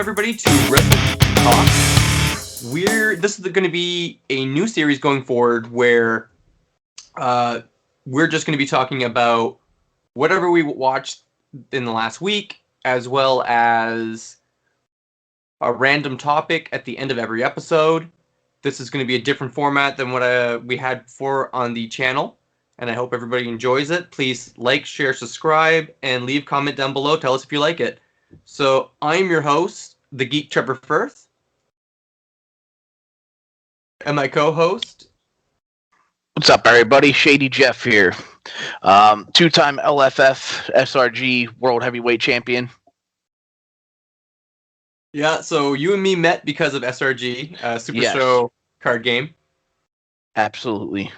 everybody, to Wrestle Geeks Talk. This is going to be a new series going forward where we're just going to be talking about whatever we watched in the last week, as well as a random topic at the end of every episode. This is going to be a different format than what we had before on the channel, and I hope everybody enjoys it. Please like, share, subscribe, and leave a comment down below. Tell us if you like it. So, I'm your host, the Geek Trevor Firth, and my co-host... What's up, everybody? Shady Jeff here. Two-time LFF SRG World Heavyweight Champion. Yeah, so you and me met because of SRG, Super Show card game. Absolutely.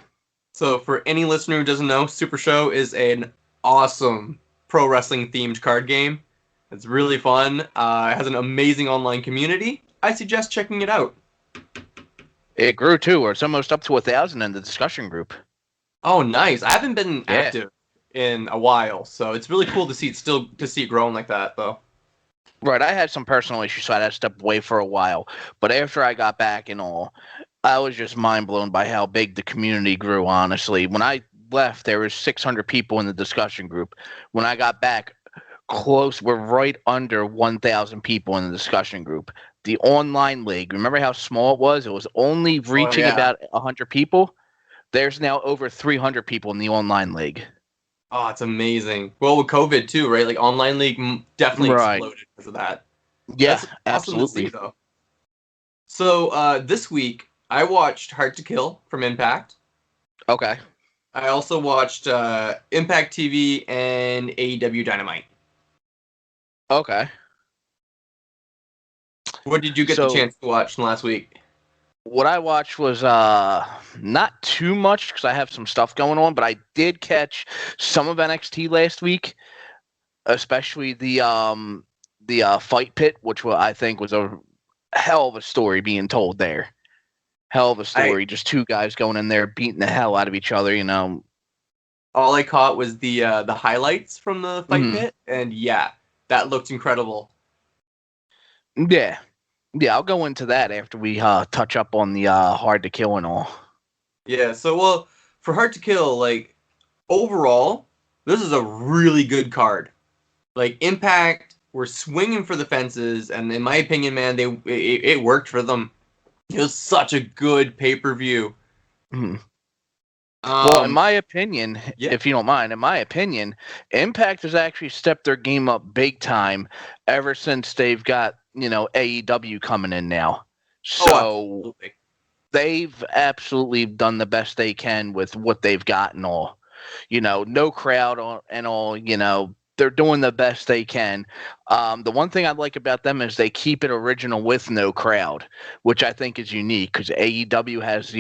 So for any listener who doesn't know, Super Show is an awesome pro wrestling themed card game. It's really fun. It has an amazing online community. I suggest checking it out. It grew too, or it's almost up to 1,000 in the discussion group. Oh, nice. I haven't been active in a while, so it's really cool to see it growing like that, though. Right, I had some personal issues, so I had to step away for a while. But after I got back and all, I was just mind blown by how big the community grew, honestly. When I left, there was 600 people in the discussion group. When I got back, we're right under 1,000 people in the discussion group. The online league, remember how small it was? It was only reaching about 100 people. There's now over 300 people in the online league. Oh, it's amazing. Well, with COVID too, right? Like online league definitely exploded because of that. Yeah, that's absolutely. Awesome to see, though. So this week I watched Hard to Kill from Impact. Okay. I also watched Impact TV and AEW Dynamite. Okay. What did you get the chance to watch last week? What I watched was not too much because I have some stuff going on, but I did catch some of NXT last week, especially the Fight Pit, which I think was a hell of a story being told there. Hell of a story. Just two guys going in there beating the hell out of each other, you know. All I caught was the highlights from the Fight Pit, and that looked incredible. Yeah. Yeah, I'll go into that after we touch up on the Hard to Kill and all. Yeah, so, for Hard to Kill, like, overall, this is a really good card. Like, Impact were swinging for the fences, and in my opinion, man, it worked for them. It was such a good pay-per-view. Mm-hmm. Well, in my opinion, if you don't mind, Impact has actually stepped their game up big time ever since they've got, AEW coming in now. So they've absolutely done the best they can with what they've got and all. No crowd and all, they're doing the best they can. The one thing I like about them is they keep it original with no crowd, which I think is unique because AEW has,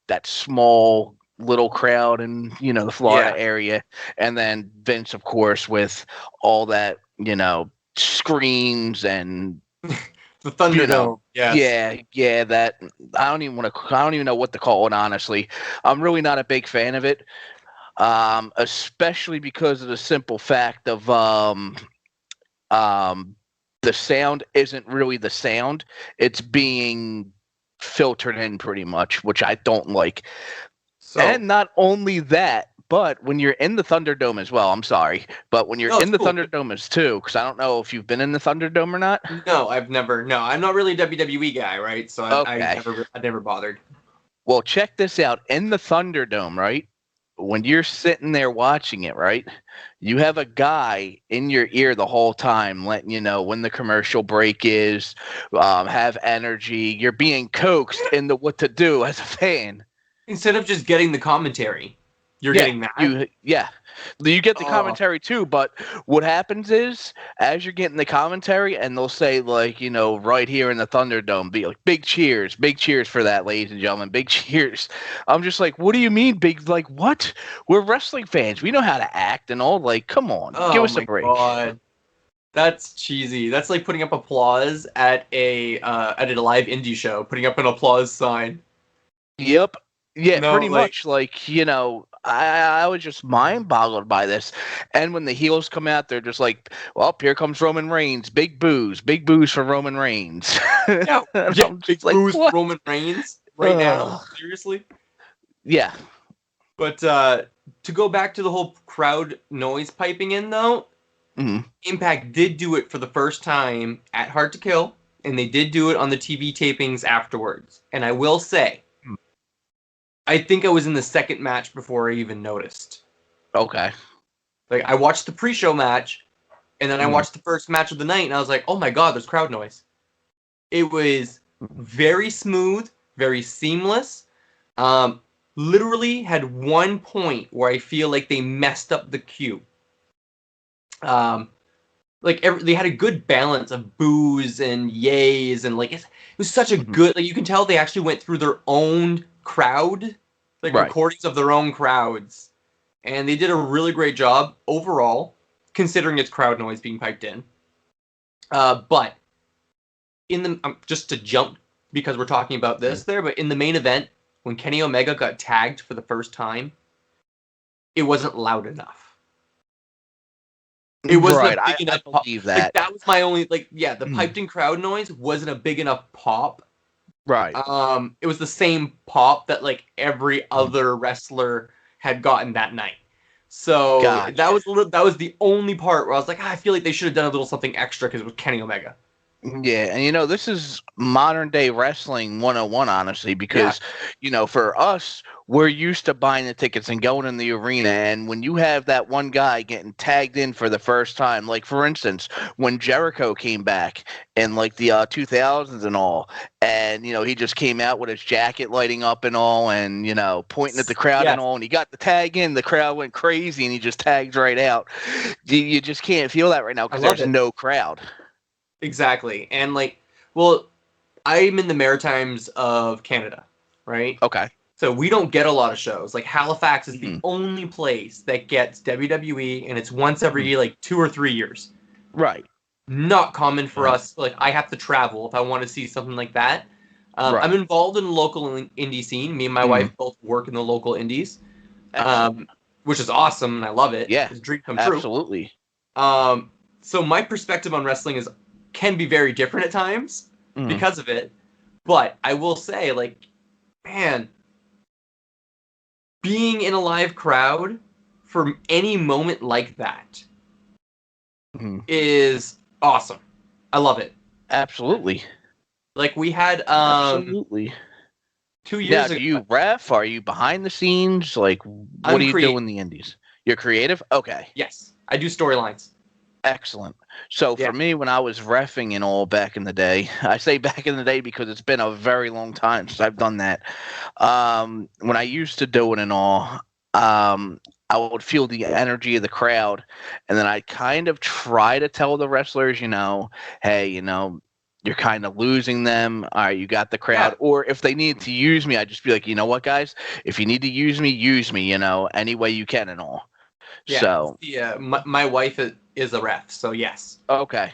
that small little crowd in the Florida area, and then Vince, of course, with all that screens and the Thunderdome. That I don't even know what to call it, honestly. I'm really not a big fan of it, especially because of the simple fact of the sound isn't really the sound. It's being filtered in pretty much, which I don't like. And not only that, but when you're in the Thunderdome as well, I'm sorry, but when you're in the Thunderdome as too, because I don't know if you've been in the Thunderdome or not. No, I've never. No, I'm not really a WWE guy, right? So I never bothered. Well, check this out. In the Thunderdome, right? When you're sitting there watching it, right? You have a guy in your ear the whole time letting you know when the commercial break is, have energy. You're being coaxed into what to do as a fan. Instead of just getting the commentary, you're getting that. You get the commentary too, but what happens is, as you're getting the commentary, and they'll say, like, right here in the Thunderdome, be like, big cheers for that, ladies and gentlemen, big cheers. I'm just like, what do you mean, big? Like, what? We're wrestling fans. We know how to act and all. Like, come on, give us a break. God. That's cheesy. That's like putting up applause at a live indie show, putting up an applause sign. Yep. Yeah, pretty much. Like, I was just mind boggled by this. And when the heels come out, they're just like, well, here comes Roman Reigns. Big boos for Roman Reigns. Yeah, big boos for Roman Reigns right now. Seriously. Yeah. But to go back to the whole crowd noise piping in, though, Impact did do it for the first time at Hard to Kill, and they did do it on the TV tapings afterwards. And I will say, I think I was in the second match before I even noticed. Okay. Like, I watched the pre-show match, and then I watched the first match of the night, and I was like, oh my god, there's crowd noise. It was very smooth, very seamless. Literally had one point where I feel like they messed up the cue. They had a good balance of boos and yays, and it was such a good. Like, you can tell they actually went through their own crowd, recordings of their own crowds, and they did a really great job overall, considering it's crowd noise being piped in. But in the just to jump because we're talking about this but in the main event, when Kenny Omega got tagged for the first time, it wasn't loud enough. It wasn't a big enough I believe pop. that. That was my only the piped in crowd noise wasn't a big enough pop. Right. It was the same pop that every other wrestler had gotten that night. So that was the only part where I was like, I feel like they should have done a little something extra because it was Kenny Omega. Yeah, and this is modern day wrestling 101, honestly, because for us, we're used to buying the tickets and going in the arena, and when you have that one guy getting tagged in for the first time, like for instance, when Jericho came back in the 2000s and all, and he just came out with his jacket lighting up and all, and pointing at the crowd and all, and he got the tag in, the crowd went crazy, and he just tagged right out. You just can't feel that right now because there's no crowd. Exactly. And I'm in the Maritimes of Canada, right? Okay. So we don't get a lot of shows. Halifax is the only place that gets WWE, and it's once every 2 or 3 years. Right. Not common for us. I have to travel if I want to see something like that. I'm involved in the local indie scene. Me and my wife both work in the local indies, which is awesome, and I love it. Yeah, it's a dream come true. Absolutely. So my perspective on wrestling can be very different at times because of it. But I will say, man, being in a live crowd for any moment like that is awesome. I love it. Absolutely. We had absolutely 2 years ago. Do you ref? Are you behind the scenes? What do you do in the indies? You're creative? Okay. Yes. I do storylines. Excellent. So for me, when I was reffing and all back in the day, I say back in the day because it's been a very long time since I've done that. When I used to do it and all, I would feel the energy of the crowd, and then I'd kind of try to tell the wrestlers, hey, you're kind of losing them. All right, you got the crowd. Yeah. Or if they need to use me, I'd just be like, you know what, guys? If you need to use me, any way you can and all. Yeah, so my wife is a ref, so yes. Okay.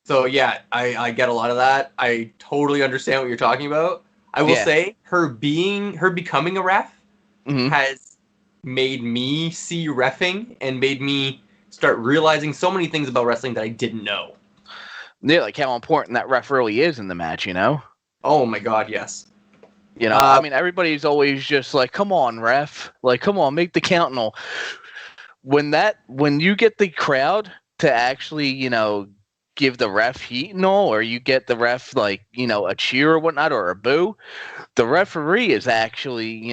So yeah, I get a lot of that. I totally understand what you're talking about. I will say her becoming a ref has made me see reffing and made me start realizing so many things about wrestling that I didn't know. Yeah, how important that ref really is in the match, Oh my god, yes. Everybody's always just like, come on, ref. Come on, make the count and all. When you get the crowd to actually, give the ref heat and all, or you get the ref a cheer or whatnot or a boo, the referee is actually,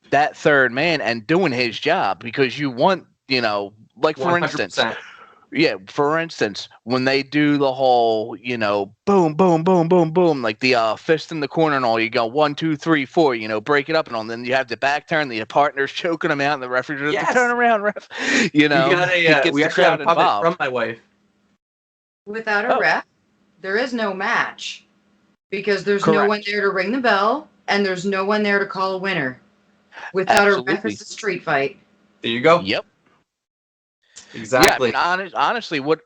that third man and doing his job because you want, for 100%. For instance, when they do the whole, boom, boom, boom, boom, boom, the fist in the corner and all, you go 1, 2, 3, 4, break it up and all. And then you have the back turn, the partner's choking them out, and the referee just turn around, ref. We actually have a puppet from my wife. Without a ref, there is no match because there's no one there to ring the bell and there's no one there to call a winner. Without a ref, it's a street fight. There you go. Yep. Exactly. Yeah, honestly, what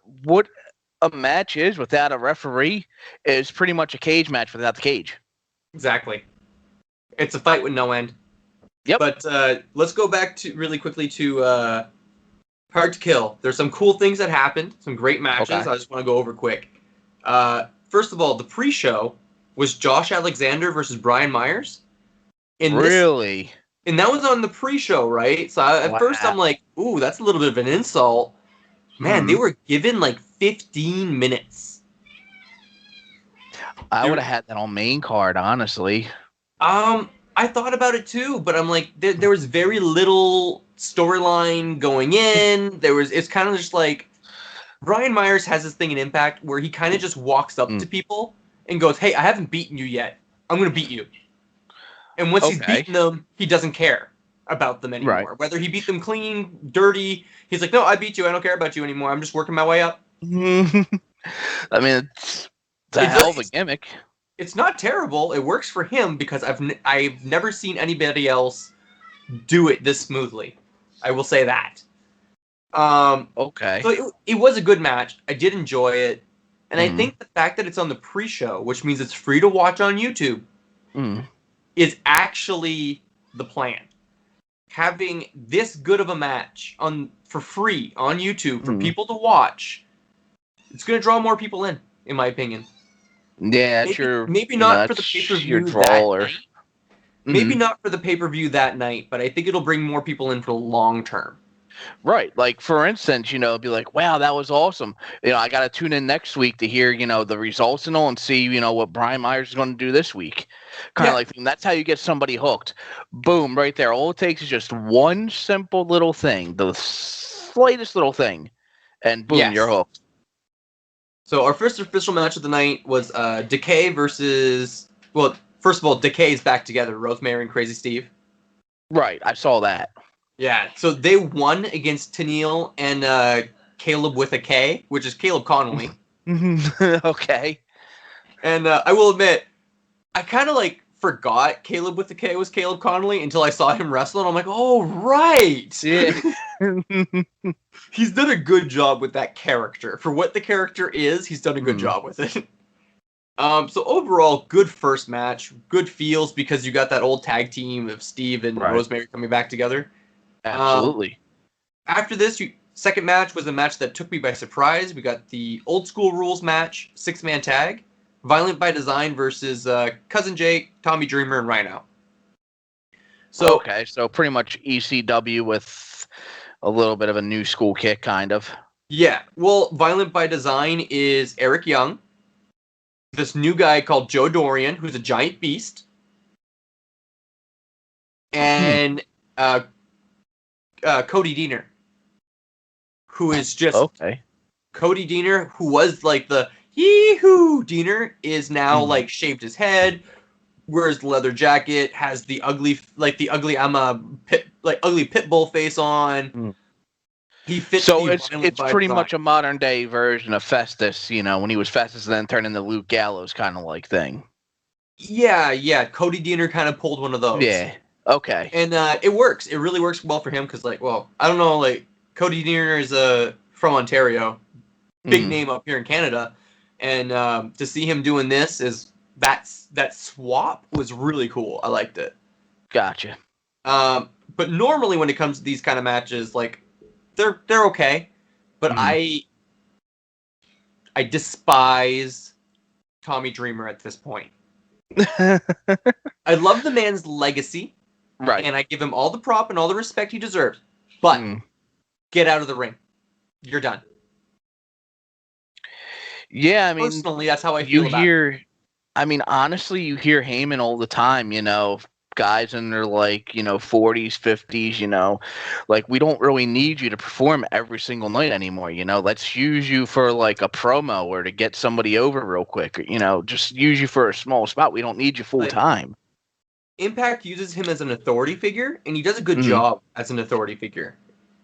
a match is without a referee is pretty much a cage match without the cage. Exactly. It's a fight with no end. Yep. But let's go back to really quickly to Hard to Kill. There's some cool things that happened, some great matches. Okay. I just want to go over quick. First of all, the pre-show was Josh Alexander versus Brian Myers. Really? And that was on the pre-show, right? So at first I'm like, ooh, that's a little bit of an insult. Man, they were given like 15 minutes. I would have had that on main card, honestly. I thought about it too, but I'm like, there was very little storyline going in. It's kind of just like, Brian Myers has this thing in Impact where he kind of just walks up to people and goes, hey, I haven't beaten you yet. I'm going to beat you. And once he's beaten them, he doesn't care about them anymore. Right. Whether he beat them clean, dirty, he's like, no, I beat you. I don't care about you anymore. I'm just working my way up. I mean, it's a hell of a gimmick. It's not terrible. It works for him because I've never seen anybody else do it this smoothly. I will say that. Okay. So it was a good match. I did enjoy it. And I think the fact that it's on the pre-show, which means it's free to watch on YouTube, is actually the plan. Having this good of a match for free on YouTube for people to watch, it's going to draw more people in my opinion. Yeah, maybe not for the pay-per-view that night. Maybe not for the pay-per-view that night, but I think it'll bring more people in for the long term. Right. Like, for instance, be like, wow, that was awesome. I got to tune in next week to hear, the results and all and see, what Brian Myers is going to do this week. Kind of like, and that's how you get somebody hooked. Boom, right there. All it takes is just one simple little thing, the slightest little thing, and boom, you're hooked. So our first official match of the night was Decay versus, well, first of all, Decay's back together, Rosemary and Crazy Steve. Right, I saw that. Yeah, so they won against Tennille and Caleb with a K, which is Caleb Connolly. Okay. And I will admit, I kind of forgot Caleb with a K was Caleb Connolly until I saw him wrestle, and I'm like, oh, right! Yeah. He's done a good job with that character. For what the character is, he's done a good job with it. So overall, good first match, good feels because you got that old tag team of Steve and Rosemary coming back together. Absolutely. After this, second match was a match that took me by surprise. We got the old school rules match, 6-man tag, Violent by Design versus Cousin Jake, Tommy Dreamer, and Rhino. So pretty much ECW with a little bit of a new school kick, kind of. Yeah, well, Violent by Design is Eric Young, this new guy called Joe Dorian, who's a giant beast, and Cody Deaner, who is just Cody Deaner, who was like the yee-hoo Deaner, is now shaved his head, wears the leather jacket, has the ugly ugly pit bull face on. He fits. So it's pretty much a modern day version of Festus, when he was Festus and then turned into Luke Gallows kind of like thing. Yeah. Cody Deaner kind of pulled one of those. Yeah. Okay. And it works. It really works well for him because, I don't know, Cody Deaner is from Ontario, big name up here in Canada, and to see him doing this that swap was really cool. I liked it. Gotcha. But normally when it comes to these kind of matches, they're okay, but I despise Tommy Dreamer at this point. I love the man's legacy. Right. And I give him all the prop and all the respect he deserves. But get out of the ring. You're done. Yeah, I mean, personally, that's how I feel about it. I mean, honestly, you hear Heyman all the time, guys in their 40s, 50s, we don't really need you to perform every single night anymore, let's use you for a promo or to get somebody over real quick, just use you for a small spot. We don't need you full time. Impact uses him as an authority figure, and he does a good job as an authority figure.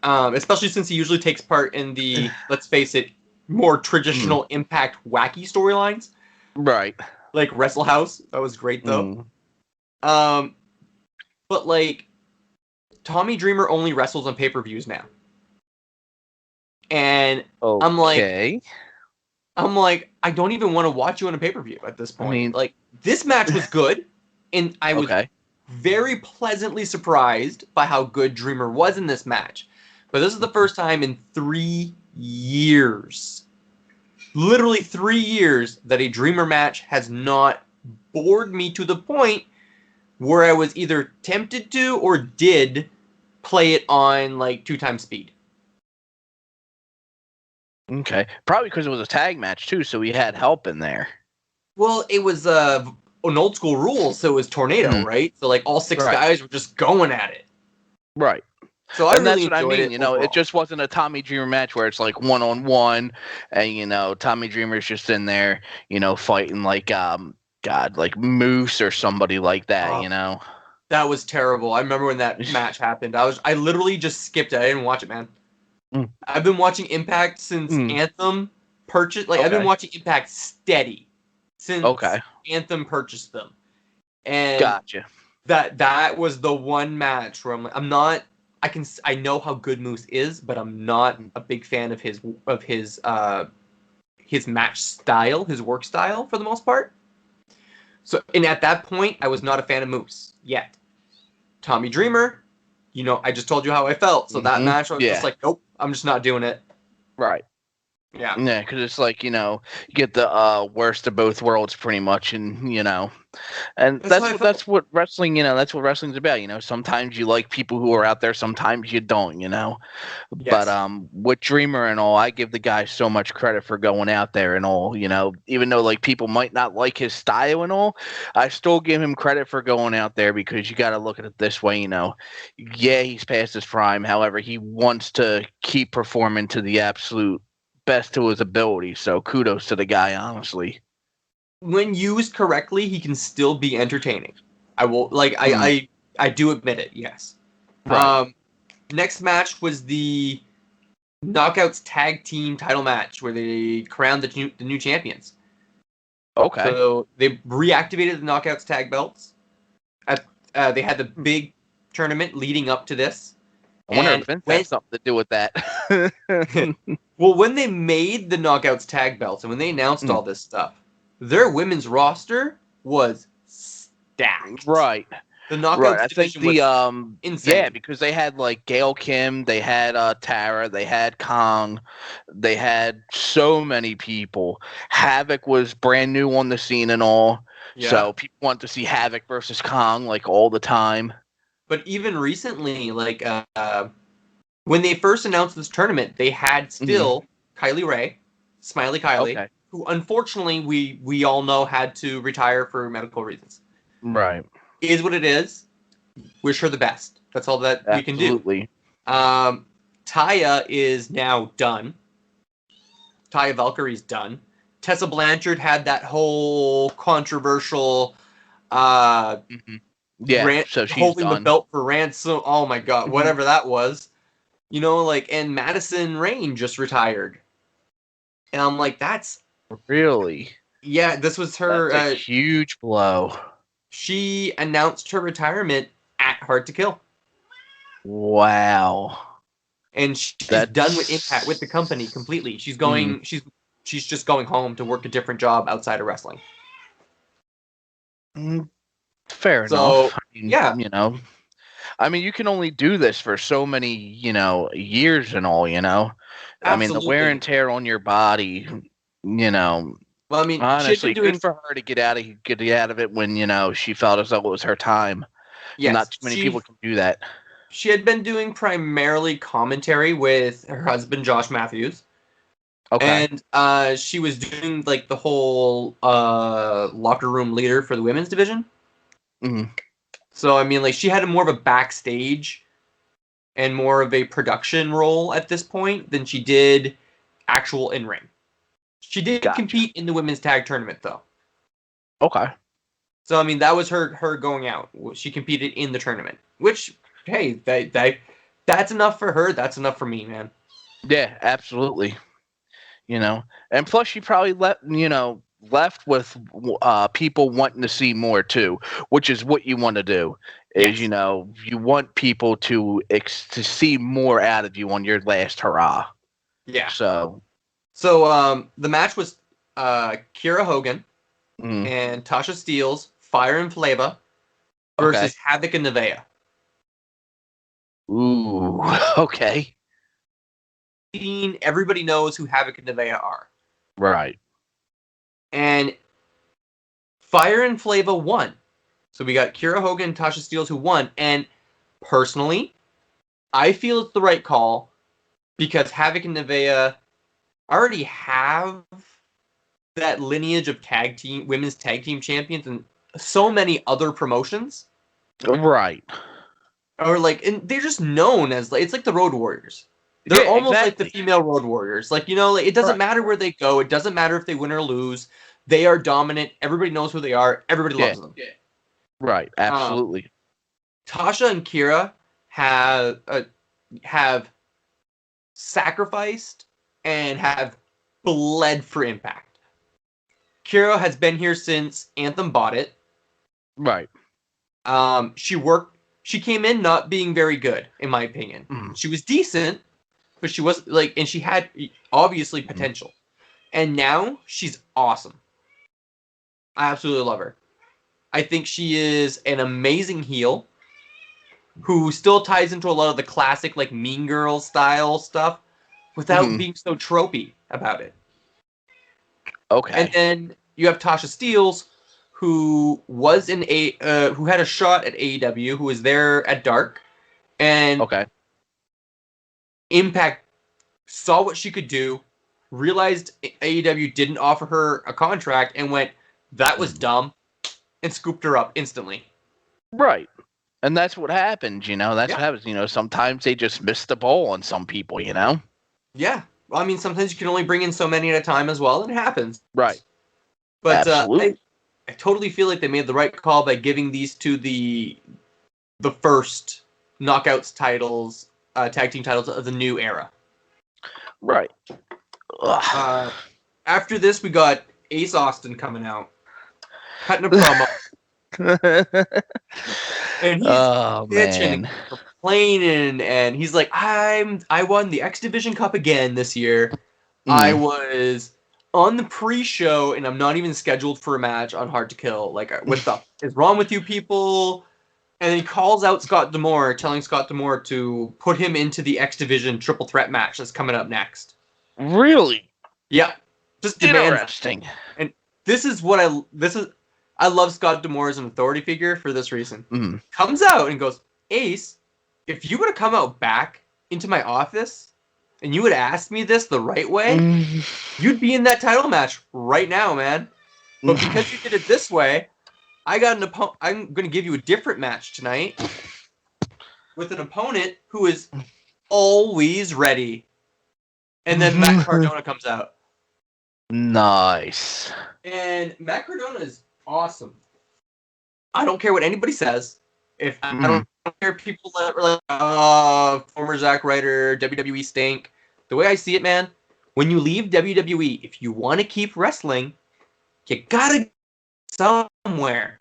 Especially since he usually takes part in the, let's face it, more traditional Impact wacky storylines. Right. Like Wrestle House. That was great, though. But, Tommy Dreamer only wrestles on pay-per-views now. And I'm like, I don't even want to watch you on a pay-per-view at this point. I mean, this match was good. And I was very pleasantly surprised by how good Dreamer was in this match. But this is the first time in 3 years, literally 3 years, that a Dreamer match has not bored me to the point where I was either tempted to or did play it on like 2x speed. Okay. Probably because it was a tag match too, so he had help in there. Well, it was an old school rule, so it was Tornado, right? So like all 6 guys were just going at it. Right. So I really enjoyed it. That's what I mean. You know, it just wasn't a Tommy Dreamer match where it's like 1-on-1, and you know, Tommy Dreamer's just in there, you know, fighting like like Moose or somebody like that. You know, that was terrible. I remember when that match happened. I literally just skipped it. I didn't watch it, man. I've been watching Impact since Anthem purchased. Like I've been watching Impact steady since Anthem purchased them. And gotcha. That was the one match where I'm not. I know how good Moose is, but I'm not a big fan of his match style, his work style for the most part. So, and at that point, I was not a fan of Moose yet. Tommy Dreamer, you know, I just told you how I felt. So that match, I was just like, nope, I'm just not doing it. Right. Yeah. Yeah, because it's like, you know, you get the worst of both worlds pretty much, and you know, and that's what wrestling, you know, that's what wrestling's about. You know, sometimes you like people who are out there, sometimes you don't, you know. Yes. But with Dreamer and all, I give the guy so much credit for going out there and all, you know, even though like people might not like his style and all, I still give him credit for going out there because you got to look at it this way, you know. Yeah, he's past his prime. However, he wants to keep performing to the absolute best to his ability, so kudos to the guy, honestly. When used correctly, he can still be entertaining. I will I do admit it, yes. Right. Next match was the Knockouts Tag Team title match where they crowned the new champions. Okay. So they reactivated the Knockouts tag belts. They had the big tournament leading up to this. I wonder if Vince had something to do with that. Well, when they made the Knockouts tag belts and when they announced all this stuff, their women's roster was stacked. Right. The Knockouts division was insane. Yeah, because they had like Gail Kim, they had Tara, they had Kong, they had so many people. Havoc was brand new on the scene and all. Yeah. So people want to see Havoc versus Kong like all the time. But even recently, like when they first announced this tournament, they had still Kylie Ray, Smiley Kylie, who unfortunately we all know had to retire for medical reasons. Right. It is what it is. Wish her the best. That's all that we can do. Absolutely. Taya is now done. Taya Valkyrie's done. Tessa Blanchard had that whole controversial so she's holding done. the belt for ransom. Oh my god, whatever that was. You know, like, and Madison Rayne just retired. And I'm like, that's really? Yeah, this was her That's a huge blow. She announced her retirement at Hard to Kill. Wow. And she's done with Impact, with the company completely. She's going she's just going home to work a different job outside of wrestling. Fair enough. I mean, yeah. You know, I mean, you can only do this for so many, you know, years and all, you know. Absolutely. I mean, the wear and tear on your body, you know. Well, I mean, honestly, good for her to get out of it when, you know, she felt as though it was her time. Yes, not too many people can do that. She had been doing primarily commentary with her husband, Josh Matthews. Okay. And she was doing, like, the whole locker room leader for the women's division. Mm-hmm. So, I mean, like, she had more of a backstage and more of a production role at this point than she did actual in-ring. She did compete in the women's tag tournament, though. Okay. So, I mean, that was her going out. She competed in the tournament. Which, hey, that's enough for her. That's enough for me, man. Yeah, absolutely. You know, and plus she probably left with people wanting to see more too, which is what you want to do. Is you know, you want people to see more out of you on your last hurrah. Yeah. So the match was Kiera Hogan and Tasha Steelz, Fire and Flava versus Havoc and Nevaeh. Ooh, okay. Everybody knows who Havoc and Nevaeh are. Right. And Fire and Flava won. So we got Kiera Hogan and Tasha Steelz who won. And personally, I feel it's the right call because Havoc and Nevaeh already have that lineage of women's tag team champions and so many other promotions. Right. Or and they're just known as it's like the Road Warriors. They're almost like the female Road Warriors. It doesn't matter where they go. It doesn't matter if they win or lose. They are dominant. Everybody knows who they are. Everybody loves them. Yeah. Right. Absolutely. Tasha and Kiera have sacrificed and have bled for Impact. Kiera has been here since Anthem bought it. Right. She came in not being very good, in my opinion. She was decent, but she was and she had obviously potential. And now she's awesome. I absolutely love her. I think she is an amazing heel who still ties into a lot of the classic Mean Girls style stuff without being so tropey about it. Okay. And then you have Tasha Steelz, who was who had a shot at AEW, who was there at Dark, and Impact saw what she could do, realized AEW didn't offer her a contract, and went, "That was dumb," and scooped her up instantly. Right. And that's what happens, That's what happens, Sometimes they just miss the ball on some people, Yeah. Well, I mean, sometimes you can only bring in so many at a time as well, and it happens. Right. But I totally feel like they made the right call by giving these two the first Knockouts titles, tag team titles of the new era. Right. After this, we got Ace Austin coming out, cutting a promo. And he's bitching and complaining, and he's like, I won the X Division Cup again this year. I was on the pre-show, and I'm not even scheduled for a match on Hard to Kill. What the is wrong with you people? And he calls out Scott D'Amore, telling Scott D'Amore to put him into the X Division triple threat match that's coming up next. Really? Yeah. Just interesting. And I love Scott D'Amore as an authority figure for this reason. Comes out and goes, Ace, if you would have come out back into my office and you would have asked me this the right way, you'd be in that title match right now, man. But because you did it this way, I got an opponent. I'm going to give you a different match tonight with an opponent who is always ready. And then Matt Cardona comes out. Nice. And Matt Cardona is awesome. I don't care what anybody says. I don't care people that are former Zack Ryder, WWE stink. The way I see it, man, when you leave WWE, if you want to keep wrestling, you gotta go somewhere.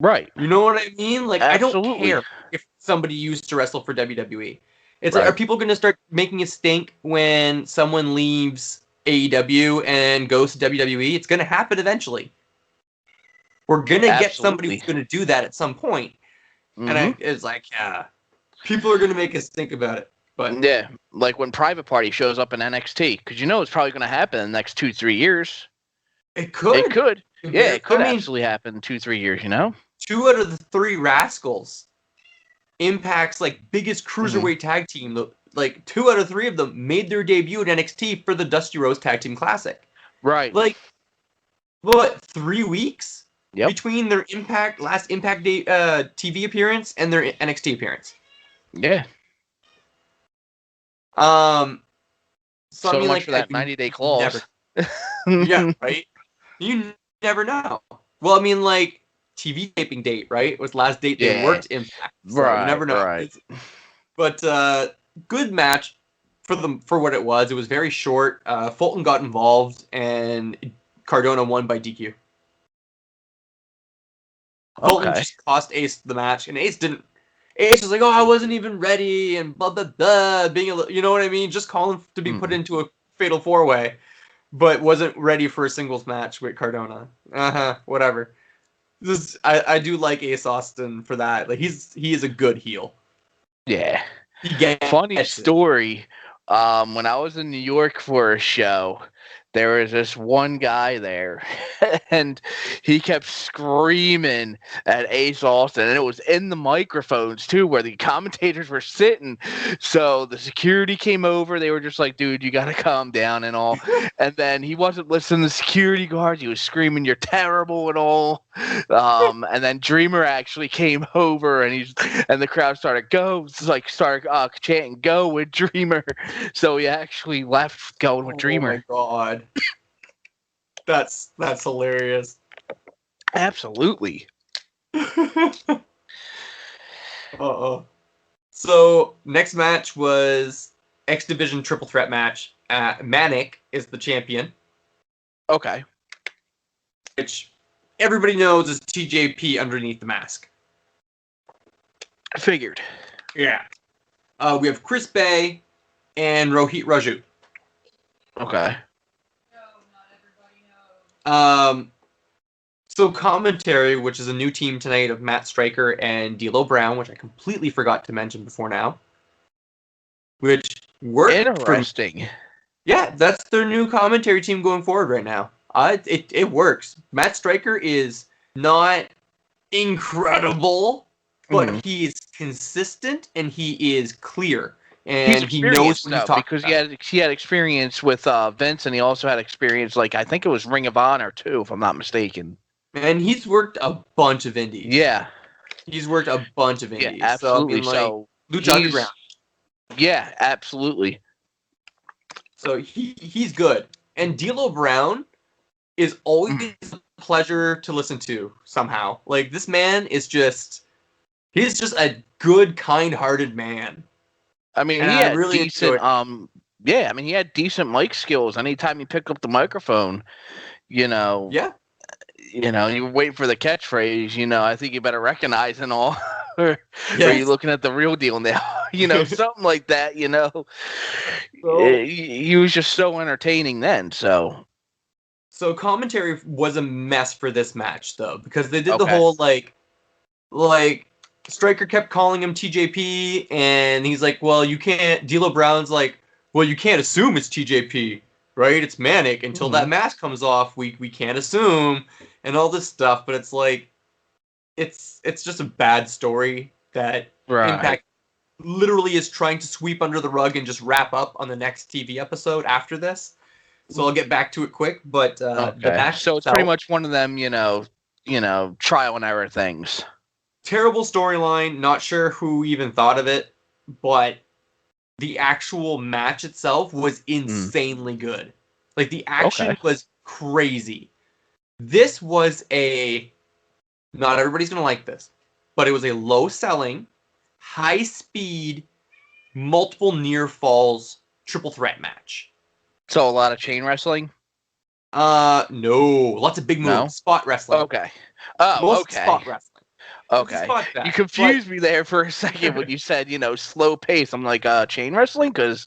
Right. You know what I mean? Absolutely. I don't care if somebody used to wrestle for WWE. It's are people going to start making it stink when someone leaves AEW and goes to WWE? It's going to happen eventually. We're going to get somebody who's going to do that at some point. And it's people are going to make us think about it. But yeah, like when Private Party shows up in NXT, because it's probably going to happen in the next 2-3 years. It could. It could. Yeah, it could absolutely happen in 2-3 years, 2 out of the 3 Rascals Impact's biggest cruiserweight tag team. 2 out of 3 of them made their debut at NXT for the Dusty Rhodes Tag Team Classic. Right. 3 weeks between their last Impact TV appearance and their NXT appearance. Yeah. So much for that 90-day clause. Yeah, right? You never know. Well, TV taping date, right? Was last date they worked Impact. So you never know. Right. But good match for what it was. It was very short. Fulton got involved, and Cardona won by DQ. Fulton just cost Ace the match, and Ace didn't. Ace was like, "Oh, I wasn't even ready," and blah blah blah. You know what I mean? Just calling to be put into a fatal 4-way, but wasn't ready for a singles match with Cardona. Whatever. I do like Ace Austin for that. Like he is a good heel. Yeah. He gets Funny it. story. When I was in New York for a show, there was this one guy there, and he kept screaming at Ace Austin, and it was in the microphones too, where the commentators were sitting. So the security came over. They were just like, "Dude, you gotta calm down and all." And then he wasn't listening to the security guards. He was screaming, "You're terrible" and all. And then Dreamer actually came over, and the crowd started chanting "Go" with Dreamer. So he actually left going with Dreamer. Oh my god. That's hilarious. Absolutely. Uh-oh. So, next match was X Division Triple Threat match. Manic is the champion. Okay. Which everybody knows is TJP underneath the mask. I figured. Yeah. We have Chris Bay and Rohit Raju. Okay. So commentary, which is a new team tonight of Matt Stryker and D'Lo Brown, which I completely forgot to mention before now. Which worked. Interesting. Yeah, that's their new commentary team going forward right now. It works. Matt Stryker is not incredible, but he's consistent and he is clear. And he knows what he's talking because about. he had experience with Vince, and he also had experience, like, I think it was Ring of Honor too, if I'm not mistaken. And he's worked a bunch of indies. Yeah. He's worked a bunch of indies. Yeah, absolutely. So Lucha Underground. Yeah, absolutely. So he's good. And D'Lo Brown is always a pleasure to listen to somehow. Like, this man is he's just a good, kind-hearted man. I mean, and he had really decent he had decent mic skills. Anytime he picked up the microphone, Yeah. you wait for the catchphrase, I think you better recognize and all. Or are you looking at the real deal now? Something like that, He was just so entertaining then, so. So commentary was a mess for this match, though, because they did the whole, like, Stryker kept calling him TJP, and he's like, well, you can't, D'Lo Brown's like, well, you can't assume it's TJP, right? It's Manic. Until that mask comes off, we can't assume, and all this stuff, but it's like, it's just a bad story that Impact literally is trying to sweep under the rug and just wrap up on the next TV episode after this. So I'll get back to it quick, but the match so it's pretty much one of them, trial and error things. Terrible storyline, not sure who even thought of it, but the actual match itself was insanely good. Like, the action was crazy. This was not everybody's going to like this, but it was a low-selling, high-speed, multiple near falls triple threat match. So a lot of chain wrestling? No. Lots of big moves. No? Spot wrestling. Okay. Oh, okay. Spot wrestling. Okay. You confused me there for a second when you said, slow pace. I'm like, chain wrestling? Because,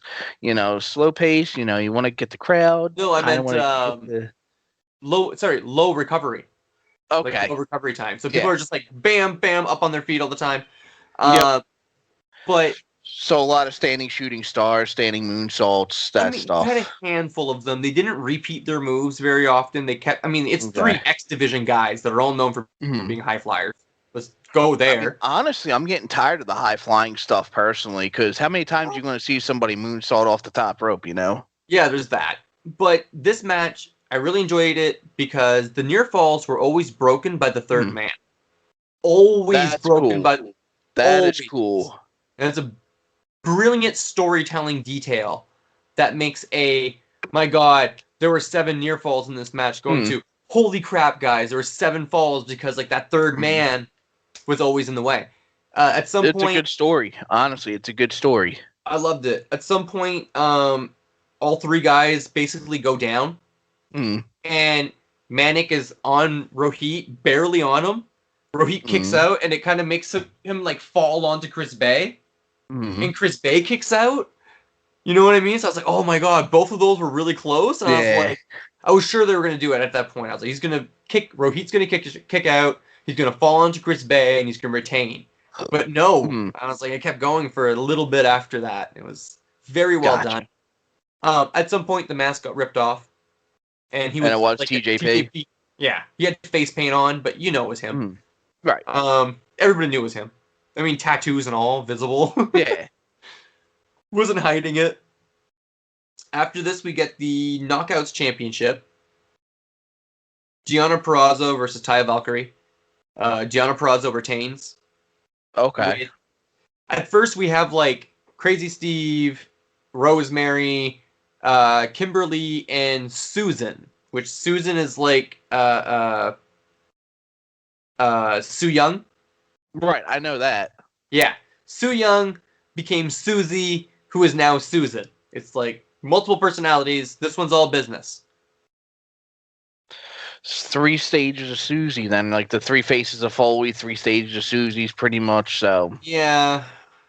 slow pace, you want to get the crowd. No, I meant low recovery. Okay. Like, low recovery time. So people are just like, bam, bam, up on their feet all the time. But... So a lot of standing shooting stars, standing moonsaults, stuff. You had a handful of them. They didn't repeat their moves very often. They kept... it's 3 X Division guys that are all known for being high flyers. Let's go there. Honestly, I'm getting tired of the high flying stuff personally, because how many times are you going to see somebody moonsault off the top rope, Yeah, there's that. But this match, I really enjoyed it because the near falls were always broken by the third man. Always broken by... That is cool. And it's a brilliant storytelling detail that makes my God, there were 7 near falls in this match going to, holy crap, guys, there were 7 falls because, like, that third man was always in the way. At some point... It's a good story. Honestly, it's a good story. I loved it. At some point, all 3 guys basically go down. And Manic is on Rohit, barely on him. Rohit kicks out, and it kind of makes him, like, fall onto Chris Bay. And Chris Bay kicks out. You know what I mean? So I was like, oh my God, both of those were really close. And I was like, I was sure they were going to do it at that point. I was like, Rohit's going to kick out. he's going to fall onto Chris Bay and he's going to retain. But no, honestly, I kept going for a little bit after that. It was very well done. At some point, the mask got ripped off, and he was it was like TJP. Yeah, he had face paint on, but you know it was him. Right. Everybody knew it was him. I mean, tattoos and all, visible. Yeah. Wasn't hiding it. After this, we get the Knockouts Championship. Deonna Purrazzo versus Taya Valkyrie. Deonna Purrazzo retains. Okay. At first, we have like Crazy Steve, Rosemary, Kimberly, and Susan. Which Susan is like Su Yung. Right, I know that. Yeah, Su Yung became Susie, who is now Susan. It's like multiple personalities. This one's all business. It's 3 stages of Susie, then, like the 3 faces of Foley, 3 stages of Susie's, pretty much. So yeah.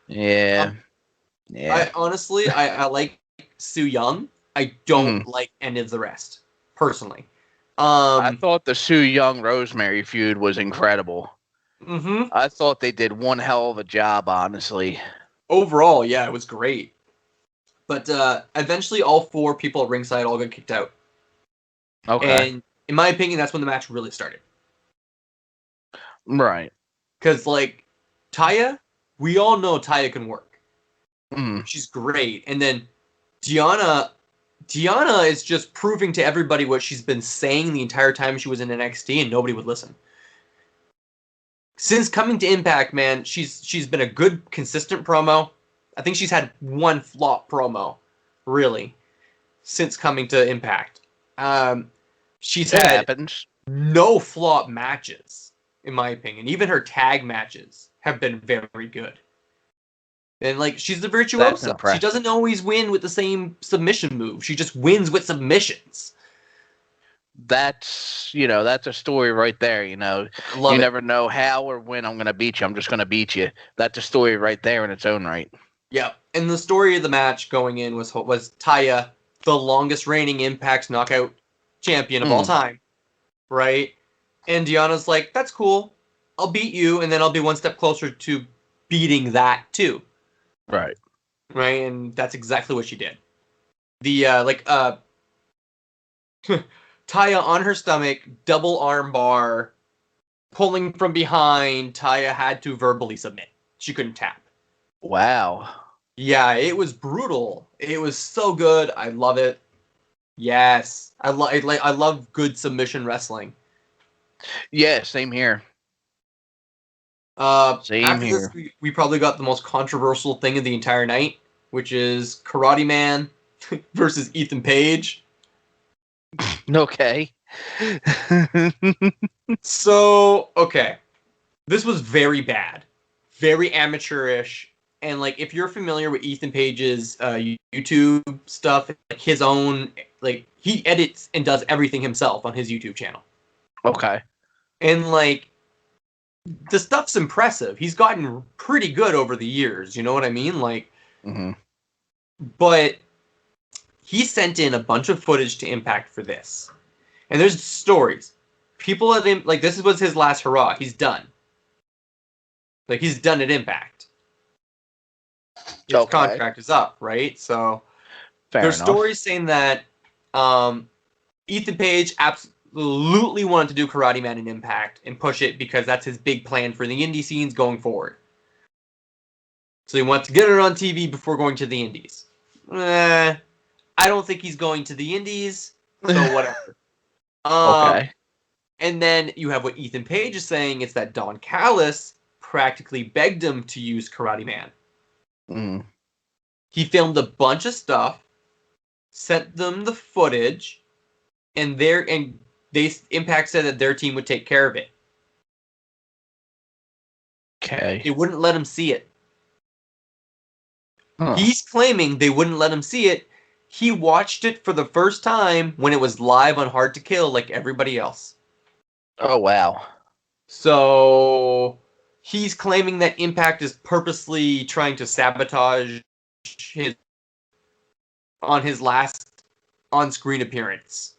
I honestly, I like Su Yung. I don't like any of the rest, personally. I thought the Su Yung Rosemary feud was incredible. I thought they did one hell of a job, honestly. Overall, yeah, it was great. But eventually, all 4 people at ringside all got kicked out. Okay. And in my opinion, that's when the match really started. Right. Because, like, Taya, we all know Taya can work. She's great. And then Deonna is just proving to everybody what she's been saying the entire time she was in NXT, and nobody would listen. Since coming to Impact, man, she's been a good, consistent promo. I think she's had one flop promo, really, since coming to Impact. She's had no flop matches, in my opinion. Even her tag matches have been very good. And, like, she's the virtuoso. She doesn't always win with the same submission move. She just wins with submissions. That's a story right there, you never know how or when I'm going to beat you. I'm just going to beat you. That's a story right there in its own right. Yeah. And the story of the match going in was Taya, the longest reigning Impact Knockout champion of all time, right? And Deonna's like, that's cool. I'll beat you, and then I'll be one step closer to beating that, too. Right. Right, and that's exactly what she did. The, Taya on her stomach, double arm bar, pulling from behind, Taya had to verbally submit. She couldn't tap. Wow. Yeah, it was brutal. It was so good. I love it. Yes. I love good submission wrestling. Yeah, same here. After this, we probably got the most controversial thing of the entire night, which is Karate Man versus Ethan Page. Okay. So, okay. This was very bad. Very amateurish. And, like, if you're familiar with Ethan Page's YouTube stuff, like his own, like, he edits and does everything himself on his YouTube channel. Okay. And, like, the stuff's impressive. He's gotten pretty good over the years. You know what I mean? Like, but he sent in a bunch of footage to Impact for this. And there's stories. People at him, like, this was his last hurrah. He's done. Like, he's done at Impact. His contract is up, right? So there's stories saying that Ethan Page absolutely wanted to do Karate Man in Impact and push it because that's his big plan for the indie scenes going forward. So he wants to get it on TV before going to the indies. I don't think he's going to the indies, so whatever. Okay. And then you have what Ethan Page is saying, it's that Don Callis practically begged him to use Karate Man. He filmed a bunch of stuff, sent them the footage, and Impact said that their team would take care of it. Okay. They wouldn't let him see it. He's claiming they wouldn't let him see it. He watched it for the first time when it was live on Hard to Kill like everybody else. Oh, wow. So he's claiming that Impact is purposely trying to sabotage his last on-screen appearance.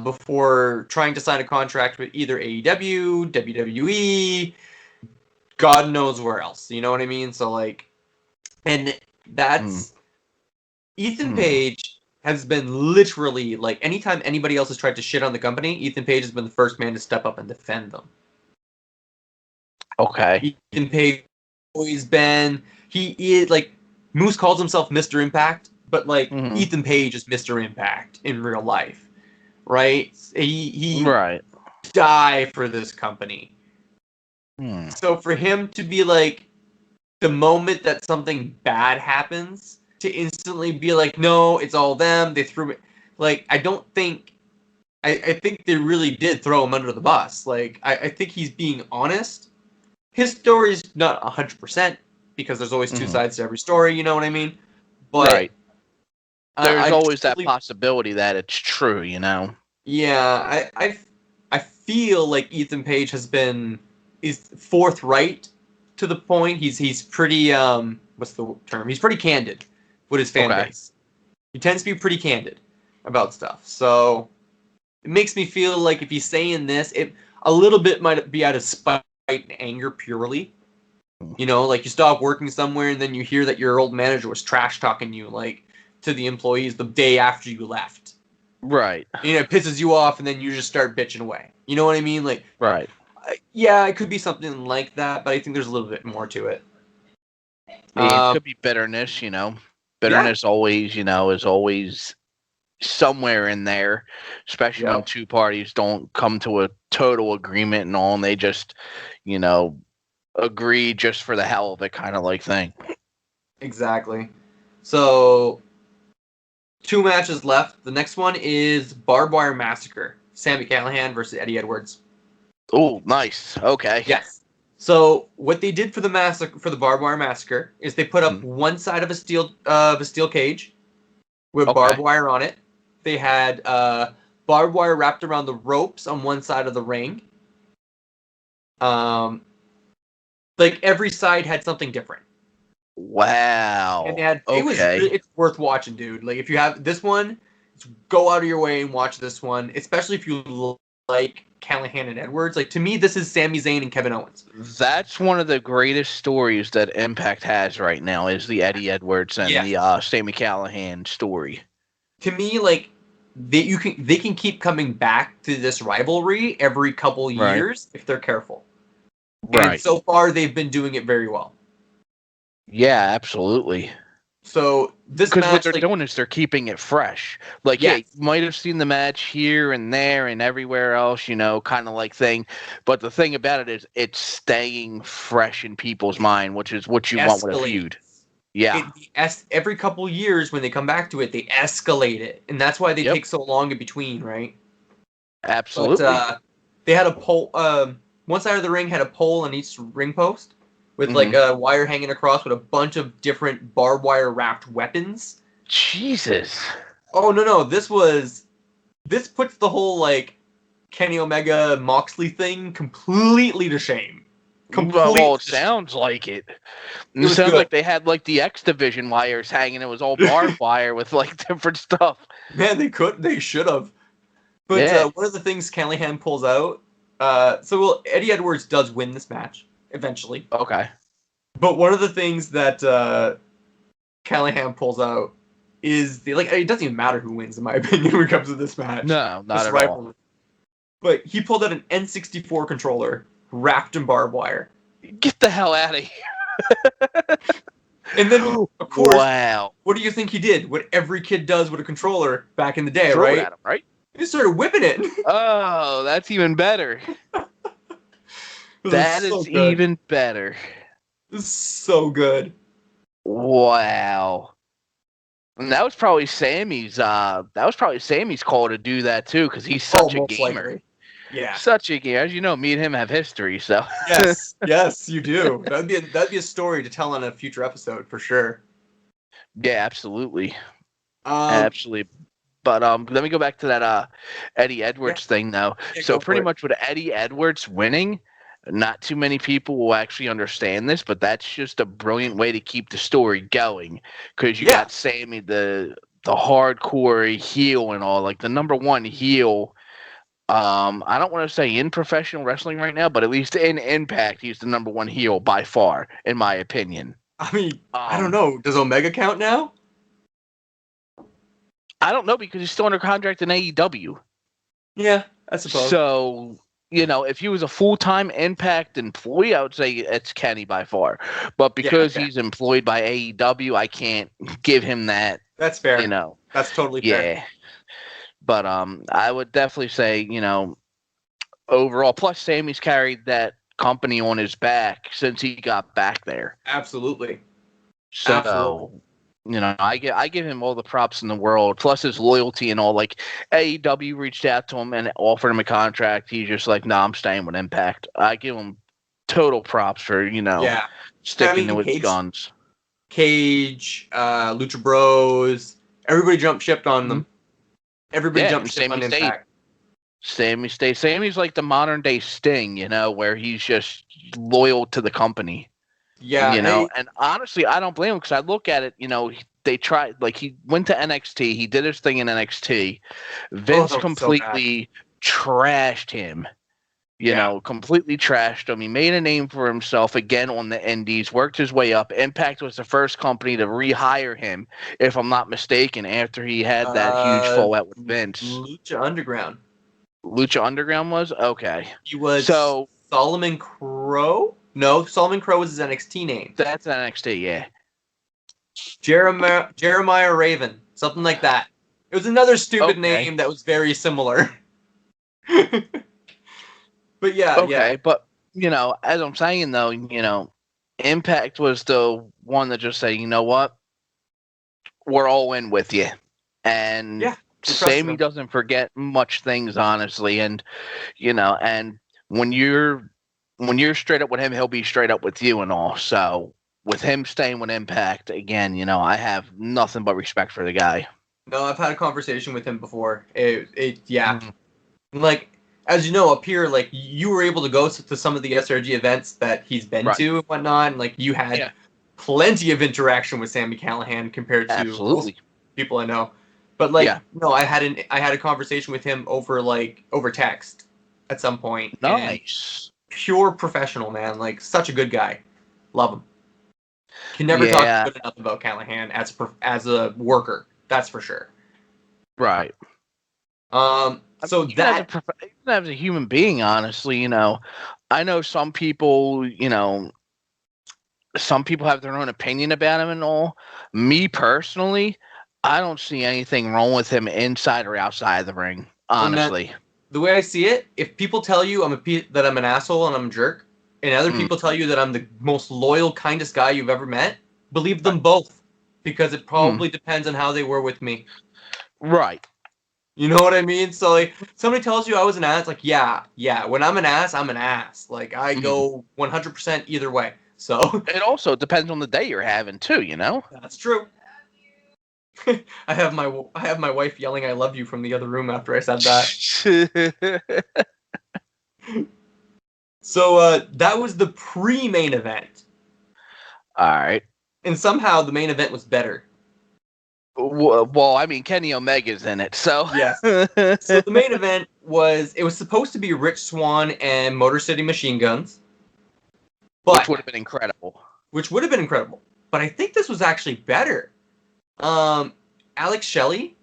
before trying to sign a contract with either AEW, WWE, God knows where else. You know what I mean? So like, and that's Ethan Page has been literally like anytime anybody else has tried to shit on the company, Ethan Page has been the first man to step up and defend them. Okay. Ethan Page always been he is like Moose calls himself Mr. Impact, but like Ethan Page is Mr. Impact in real life, right? He right. die for this company. So for him to be like the moment that something bad happens, to instantly be like, no, it's all them. They threw it. Like I don't think. I think they really did throw him under the bus. Like I think he's being honest. His story's not 100% because there's always two sides to every story. You know what I mean? But right. There's always that possibility that it's true. You know. Yeah, I feel like Ethan Page is forthright to the point. He's pretty what's the term? He's pretty candid with his fan base. He tends to be pretty candid about stuff. So it makes me feel like if he's saying this, it a little bit might be out of spite and anger purely. You know, like you stop working somewhere and then you hear that your old manager was trash talking you like to the employees the day after you left. Right. You know, it pisses you off and then you just start bitching away. You know what I mean? Like, right. Yeah, it could be something like that, but I think there's a little bit more to it. It could be bitterness, you know. Bitterness always, you know, is always somewhere in there, especially when two parties don't come to a total agreement and all, and they just, you know, agree just for the hell of it kind of like thing. Exactly. So, 2 matches left. The next one is Barbed Wire Massacre. Sami Callihan versus Eddie Edwards. Oh, nice. Okay. Yes. So what they did for the Barbed Wire Massacre is they put up one side of a steel cage with barbed wire on it. They had barbed wire wrapped around the ropes on one side of the ring. Like every side had something different. Wow. And they had it's worth watching, dude. Like if you have this one, go out of your way and watch this one, especially if you like Callihan and Edwards. Like to me, this is Sami Zayn and Kevin Owens. That's one of the greatest stories that Impact has right now is the Eddie Edwards and the Sami Callihan story. To me, like they can keep coming back to this rivalry every couple years if they're careful. Right. And so far, they've been doing it very well. Yeah, absolutely. So this match, because what they're doing is they're keeping it fresh. Like, yeah, you might have seen the match here and there and everywhere else, you know, kind of like thing. But the thing about it is, it's staying fresh in people's mind, which is what you want with a feud. Yeah. Every couple years, when they come back to it, they escalate it, and that's why they take so long in between, right? Absolutely. But, they had a pole. One side of the ring had a pole on each ring post, with like a wire hanging across with a bunch of different barbed wire wrapped weapons. Jesus. Oh no! This puts the whole like Kenny Omega Moxley thing completely to shame. Well, it sounds like it. It sounds like they had like the X Division wires hanging. It was all barbed wire with like different stuff. Man, they should have. But one of the things Callihan pulls out. Eddie Edwards does win this match eventually. Okay. But one of the things that Callihan pulls out is it doesn't even matter who wins in my opinion when it comes to this match. No, not at all. But he pulled out an N64 controller wrapped in barbed wire. Get the hell out of here. And then, of course, wow. What do you think he did? What every kid does with a controller back in the day, Throw right? It at him, right? He started whipping it. Oh, that's even better. That is even better. This is so good. Wow. And that was probably Sammy's call to do that too, because he's such a gamer. Likely. Yeah. Such a gamer. As you know, me and him have history, so Yes, you do. That'd be a story to tell on a future episode for sure. Yeah, absolutely. Absolutely. But let me go back to that Eddie Edwards thing though. Yeah, so pretty much with Eddie Edwards winning, not too many people will actually understand this, but that's just a brilliant way to keep the story going, because you got Sammy, the the hardcore heel and all, like the number one heel. I don't want to say in professional wrestling right now, but at least in Impact, he's the number one heel by far, in my opinion. I mean, I don't know. Does Omega count now? I don't know because he's still under contract in AEW. Yeah, I suppose. So, if he was a full-time Impact employee, I would say it's Kenny by far. But because he's employed by AEW, I can't give him that. That's fair. That's totally fair. Yeah. But I would definitely say, overall, plus Sammy's carried that company on his back since he got back there. Absolutely. So, I give him all the props in the world, plus his loyalty and all. Like, AEW reached out to him and offered him a contract. He's just like, no, I'm staying with Impact. I give him total props for, sticking to his guns. Cage, Lucha Bros, everybody jumped ship on them. Everybody jumped ship on Impact. Sammy stays. Sammy's like the modern day Sting, where he's just loyal to the company. Yeah. And honestly, I don't blame him because I look at it, they tried, like, he went to NXT, he did his thing in NXT. Vince completely trashed him. Completely trashed him. He made a name for himself again on the indies, worked his way up. Impact was the first company to rehire him, if I'm not mistaken, after he had that huge fallout with Vince. Lucha Underground. Lucha Underground was? Okay. He was Solomon Crow? No, Solomon Crow was his NXT name. That's NXT, yeah. Jeremiah Raven. Something like that. It was another stupid name that was very similar. But yeah. But, as I'm saying, though, Impact was the one that just said, you know what? We're all in with you. And Sammy doesn't forget much things, honestly. And, and when you're straight up with him, he'll be straight up with you and all. So with him staying with Impact, again, I have nothing but respect for the guy. No, I've had a conversation with him before. Like, as you know, up here, like, you were able to go to some of the SRG events that he's been to and whatnot, and, like, you had plenty of interaction with Sami Callihan compared to most people I know. But, like, no, I had a conversation with him over text at some point. Nice. Pure professional, man. Like, such a good guy. Love him. Can never talk good enough about Callihan as a worker. That's for sure. Right. So even as a human being, honestly, I know some people, some people have their own opinion about him and all. Me personally, I don't see anything wrong with him inside or outside of the ring, honestly. The way I see it, if people tell you that I'm an asshole and I'm a jerk, and other people tell you that I'm the most loyal, kindest guy you've ever met, believe them both, because it probably depends on how they were with me. Right. You know what I mean? So, like, somebody tells you I was an ass, like, yeah. When I'm an ass, I'm an ass. Like, I go 100% either way. So it also depends on the day you're having too. That's true. I have my wife yelling "I love you" from the other room after I said that. So that was the pre-main event. All right. And somehow the main event was better. Well, I mean, Kenny Omega's in it, so yes. So the main event was supposed to be Rich Swann and Motor City Machine Guns, which would have been incredible. But I think this was actually better. Alex Shelley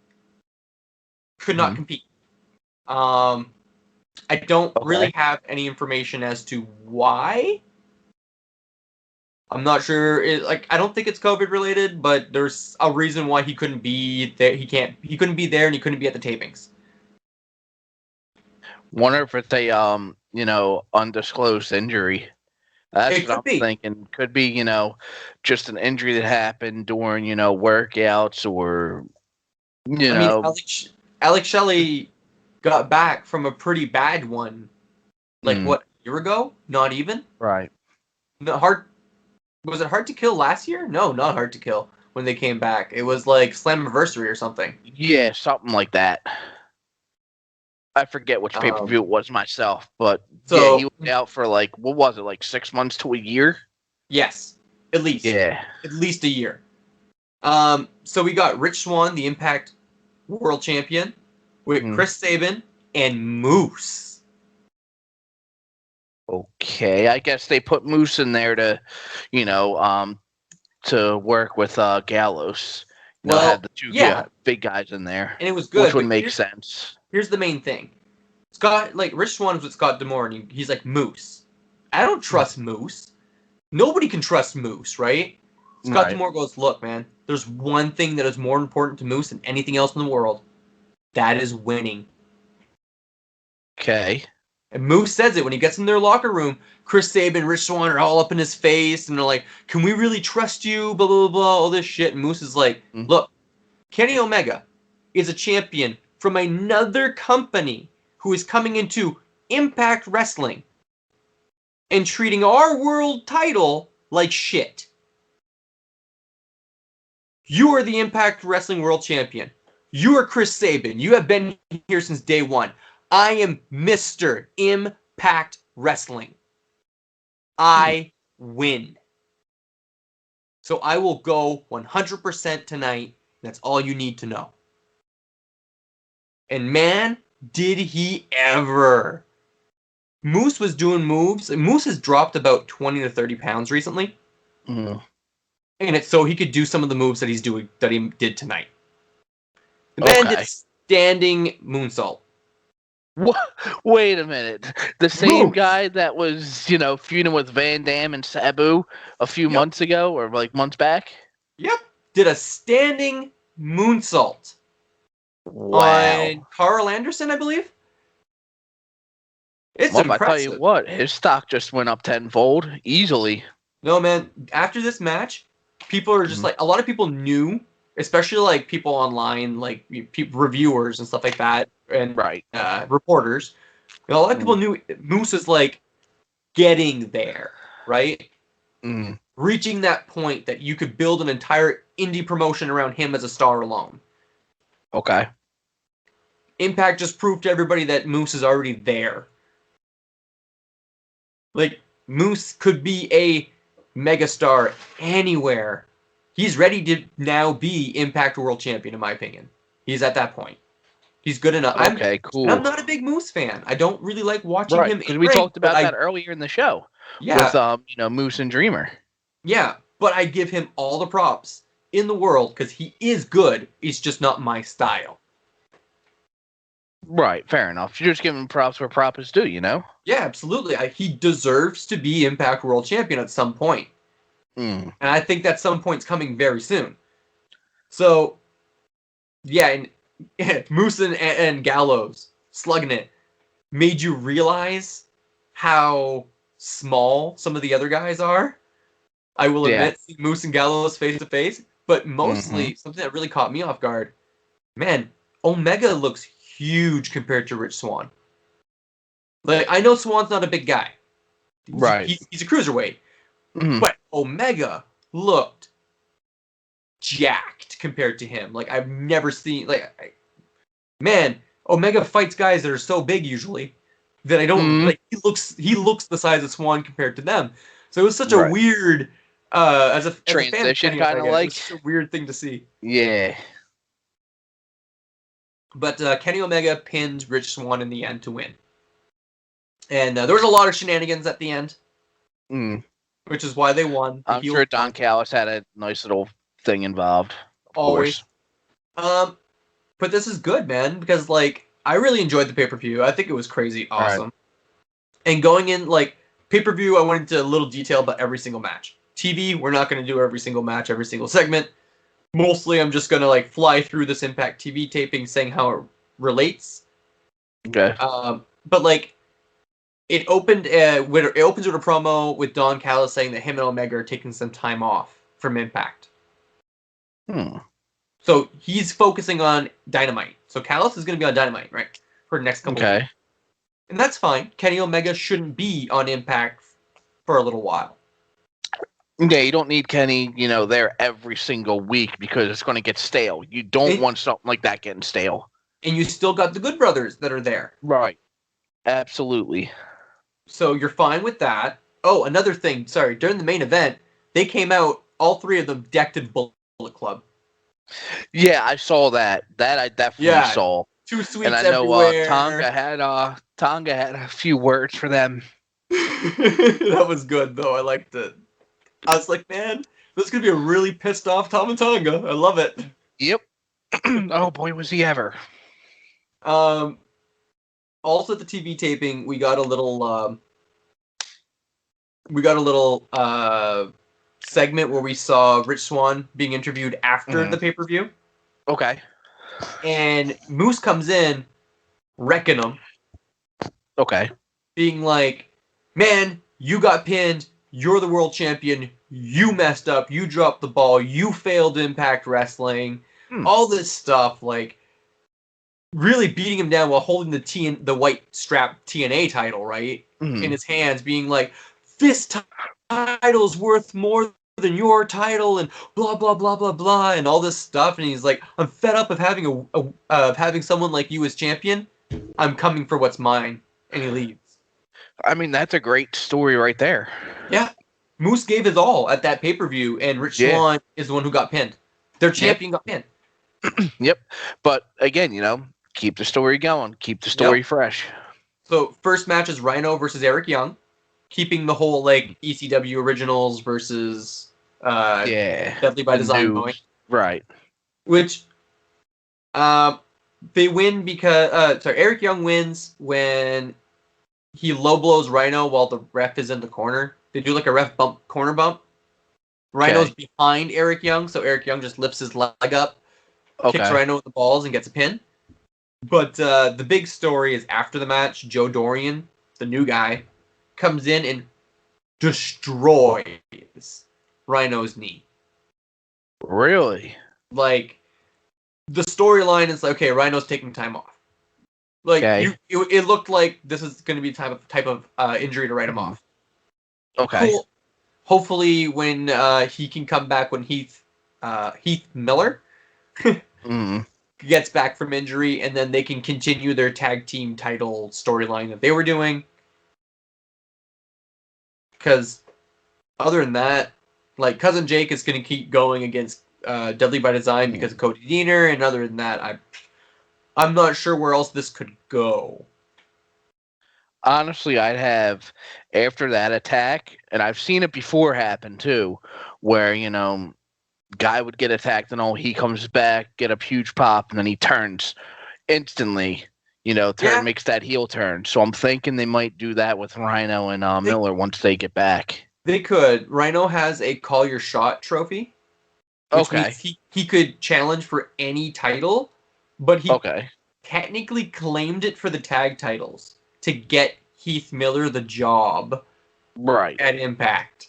could not compete. I don't really have any information as to why. I'm not sure. I don't think it's COVID related, but there's a reason why he couldn't be there. He couldn't be there, and he couldn't be at the tapings. Wonder if it's a undisclosed injury. That's what I'm thinking. Could be, just an injury that happened during, workouts or, I mean, Alex Shelley got back from a pretty bad one, a year ago? Not even? Right. Was it Hard to Kill last year? No, not Hard to Kill when they came back. It was like Slammiversary or something. Yeah, something like that. I forget which pay-per-view it was myself, but he was out for 6 months to a year? Yes, at least. Yeah. At least a year. So we got Rich Swann, the Impact World Champion, with Chris Sabin and Moose. Okay, I guess they put Moose in there to, to work with Gallows. Had the two big guys in there, and it was good, which would make sense. Here's the main thing: Rich Swann is with Scott D'Amore, and he's like Moose. I don't trust Moose. Nobody can trust Moose, right? Scott D'Amore goes, look, man, there's one thing that is more important to Moose than anything else in the world. That is winning. Okay. And Moose says it when he gets in their locker room. Chris Sabin, Rich Swann are all up in his face, and they're like, can we really trust you? Blah, blah, blah, all this shit. And Moose is like, look, Kenny Omega is a champion from another company who is coming into Impact Wrestling and treating our world title like shit. You are the Impact Wrestling World Champion. You are Chris Sabin. You have been here since day one. I am Mr. Impact Wrestling. I win. So I will go 100% tonight. That's all you need to know. And man, did he ever. Moose was doing moves. Moose has dropped about 20 to 30 pounds recently. And it's so he could do some of the moves that he did tonight. The man did standing moonsault. What? Wait a minute. The same guy that was, feuding with Van Dam and Sabu a few months ago, or like months back? Yep. Did a standing moonsault. Wow. On Carl Anderson, I believe. It's impressive. I tell you what, his stock just went up tenfold, easily. No, man. After this match, people are just like, a lot of people knew, especially like people online, like reviewers and stuff like that, and reporters. A lot of people knew Moose is like getting there, right? Reaching that point that you could build an entire indie promotion around him as a star alone. Okay. Impact just proved to everybody that Moose is already there. Like, Moose could be a megastar anywhere. He's ready to now be Impact World Champion, in my opinion. He's at that point. He's good enough. Okay, cool. I'm not a big Moose fan. I don't really like watching him. Because we talked about that earlier in the show. Yeah. With Moose and Dreamer. Yeah, but I give him all the props in the world because he is good. He's just not my style. Right, fair enough. You're just giving props where props is due, Yeah, absolutely. He deserves to be Impact World Champion at some point. And I think that some point's coming very soon. So, yeah, and Moose and Gallows slugging it made you realize how small some of the other guys are. I will admit, Moose and Gallows face to face, but mostly something that really caught me off guard. Man, Omega looks huge compared to Rich Swann. Like, I know Swann's not a big guy. He's a cruiserweight. But Omega looked jacked compared to him. Like, I've never seen... Man, Omega fights guys that are so big usually that I don't... Like, he looks the size of Swann compared to them. So it was such a weird... as a transition, kind of like... It's a weird thing to see. Yeah. But Kenny Omega pinned Rich Swann in the end to win. And there was a lot of shenanigans at the end. Which is why they won. I'm sure Don Callis had a nice little thing involved. Always. But this is good, man, because, I really enjoyed the pay-per-view. I think it was crazy awesome. Right. And going in, pay-per-view, I went into a little detail about every single match. TV, we're not going to do every single match, every single segment. Mostly, I'm just going to, fly through this Impact TV taping saying how it relates. Okay. But, it opens with a promo with Don Callis saying that him and Omega are taking some time off from Impact. So he's focusing on Dynamite. So Callis is going to be on Dynamite, right? For the next couple of weeks. And that's fine. Kenny Omega shouldn't be on Impact for a little while. Yeah, you don't need Kenny, there every single week because it's going to get stale. You don't want something like that getting stale. And you still got the Good Brothers that are there. Right. Absolutely. So you're fine with that. Oh, another thing. Sorry. During the main event, they came out, all three of them decked in Club. Yeah, I saw that. That I definitely saw. 2 sweets and I everywhere. know Tonga had a few words for them. That was good though. I liked it. I was like, man, this is gonna be a really pissed off Tama Tonga. I love it. Yep. Oh boy, was he ever. Also at the TV taping, we got a little segment where we saw Rich Swann being interviewed after the pay-per-view. Okay. And Moose comes in, wrecking him. Okay. Being like, man, you got pinned. You're the world champion. You messed up. You dropped the ball. You failed Impact Wrestling. All this stuff, like, really beating him down while holding the white strap TNA title, right? In his hands, being like, this title's worth more than your title, and blah blah blah blah blah, and all this stuff. And he's like, I'm fed up of having someone like you as champion. I'm coming for what's mine, and he leaves. I mean, that's a great story right there. Yeah, Moose gave his all at that pay-per-view, and Rich Swann is the one who got pinned. Their champion got pinned. Yep, but again, keep the story going, keep the story fresh. So first match is Rhino versus Eric Young, keeping the whole like ECW originals versus Deadly by Design going. Right. Which they win because Eric Young wins when he low blows Rhino while the ref is in the corner. They do like a ref corner bump. Rhino's behind Eric Young, so Eric Young just lifts his leg up, kicks Rhino with the balls, and gets a pin. But the big story is after the match, Joe Dorian, the new guy, comes in and destroys Rhino's knee. Really? Like, the storyline is like, okay, Rhino's taking time off. Like, it looked like this is going to be type of injury to write him off. Okay. Cool. Hopefully, when he can come back, when Heath Miller gets back from injury, and then they can continue their tag team title storyline that they were doing. Because other than that, like, Cousin Jake is going to keep going against Deadly by Design because of Cody Deaner, and other than that, I'm not sure where else this could go. Honestly, I'd have, after that attack, and I've seen it before happen too, where, guy would get attacked and he comes back, get a huge pop, and then he turns instantly, makes that heel turn. So I'm thinking they might do that with Rhino and Miller once they get back. They could. Rhino has a Call Your Shot trophy. Which means he could challenge for any title, but he technically claimed it for the tag titles to get Heath Miller the job at Impact.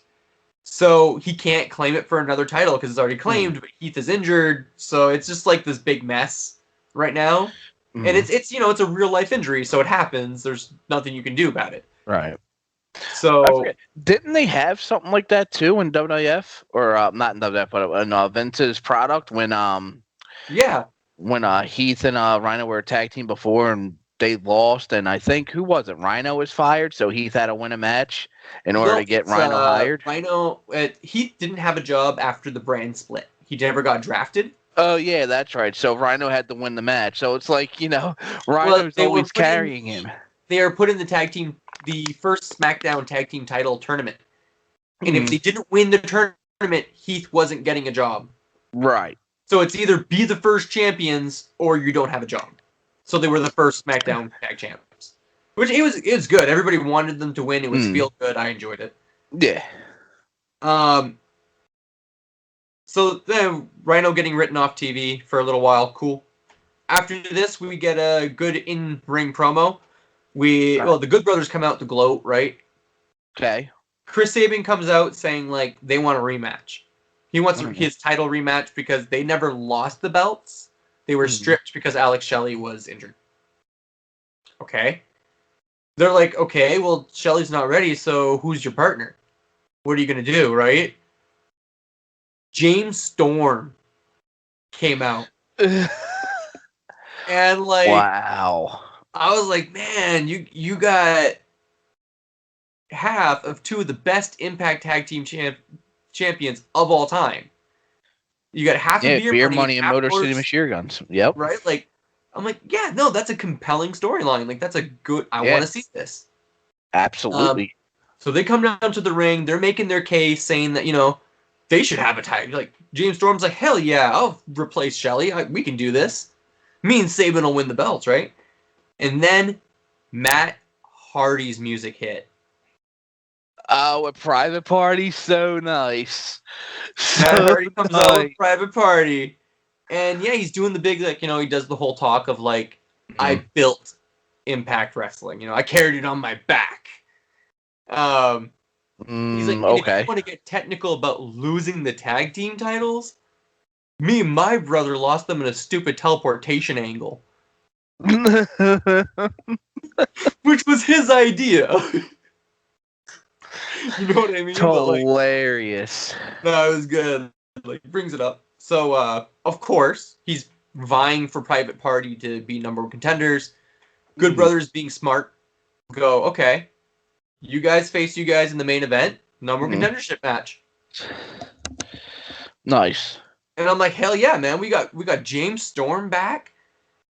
So he can't claim it for another title because it's already claimed, but Heath is injured, so it's just like this big mess right now. And it's it's a real life injury, so it happens. There's nothing you can do about it. Right. So didn't they have something like that too in WWF, or not in WWF, but in Vince's product when Heath and Rhino were a tag team before and they lost, and I think Rhino was fired, so Heath had to win a match in order to get Rhino hired. Heath didn't have a job after the brand split. He never got drafted. Oh yeah, that's right. So Rhino had to win the match. So it's like Rhino's always carrying him. They are put in the first SmackDown Tag Team Title tournament, and if they didn't win the tournament, Heath wasn't getting a job. Right. So it's either be the first champions or you don't have a job. So they were the first SmackDown Tag Champs, which it was good. Everybody wanted them to win. It was feel good. I enjoyed it. Yeah. So then Rhino getting written off TV for a little while. Cool. After this, we get a good in-ring promo. The Good Brothers come out to gloat, right? Okay. Chris Sabin comes out saying, like, they want a rematch. He wants his title rematch because they never lost the belts. They were stripped because Alex Shelley was injured. Okay. They're like, okay, well, Shelley's not ready, so who's your partner? What are you going to do, right? James Storm came out. And, like... Wow. I was like, man, you got half of two of the best Impact Tag Team champions of all time. You got half of beer money and half Motor City Machine Guns. Yep. Right? Like, I'm like, yeah, no, that's a compelling storyline. Like, that's a good. I want to see this. Absolutely. So they come down to the ring. They're making their case, saying that they should have a title. Like James Storm's like, hell yeah, I'll replace Shelley. We can do this. Me and Sabin will win the belts, right? And then Matt Hardy's music hit. Oh, a Private Party, so nice. Matt Hardy comes out with Private Party, and yeah, he's doing the big he does the whole talk of like, I built Impact Wrestling. I carried it on my back. He's like, and if you want to get technical about losing the tag team titles, me and my brother lost them in a stupid teleportation angle. Which was his idea. You know what I mean? Hilarious. No, it was good. Like, he brings it up. So, of course, he's vying for Private Party to be number one contenders. Good Brothers being smart go, okay, you guys face you guys in the main event, number one contendership match. Nice. And I'm like, hell yeah, man. We got James Storm back,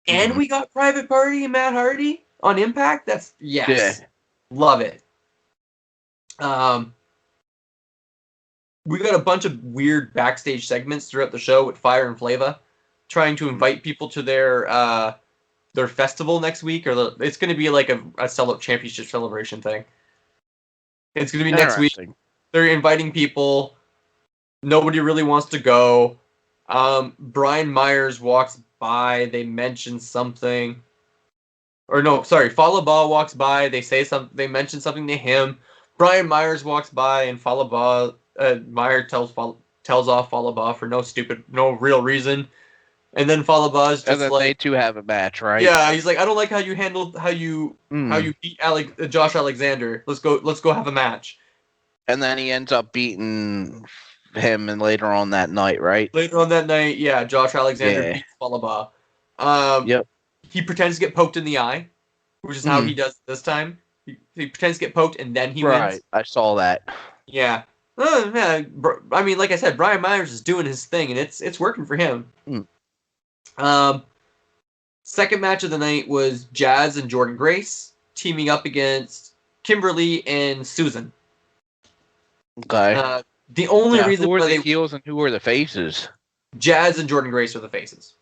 and we got Private Party and Matt Hardy on Impact. That's yes. Yeah. Love it. We got a bunch of weird backstage segments throughout the show with Fire and Flava, trying to invite people to their festival next week, or it's going to be like a sellout championship celebration thing. It's going to be next week. They're inviting people. Nobody really wants to go. Brian Myers walks by. They mention something. Or no, sorry. Falaba walks by. They say something. They mention something to him. Brian Myers walks by, and Myers tells off Falaba for no real reason. And then Falaba's just and then like, they two have a match, right? Yeah, he's like, I don't like how you handled how you beat Josh Alexander. Let's go have a match. And then he ends up beating him, and later on that night, right? Later on that night, yeah, Josh Alexander beats Falaba. Yep. He pretends to get poked in the eye, which is how he does this time. He pretends to get poked, and then he wins. Right, I saw that. Yeah. I mean, like I said, Brian Myers is doing his thing, and it's working for him. Second match of the night was Jazz and Jordynne Grace teaming up against Kimberly and Susan. Okay. The only reason who were the heels and who were the faces? Jazz and Jordynne Grace are the faces.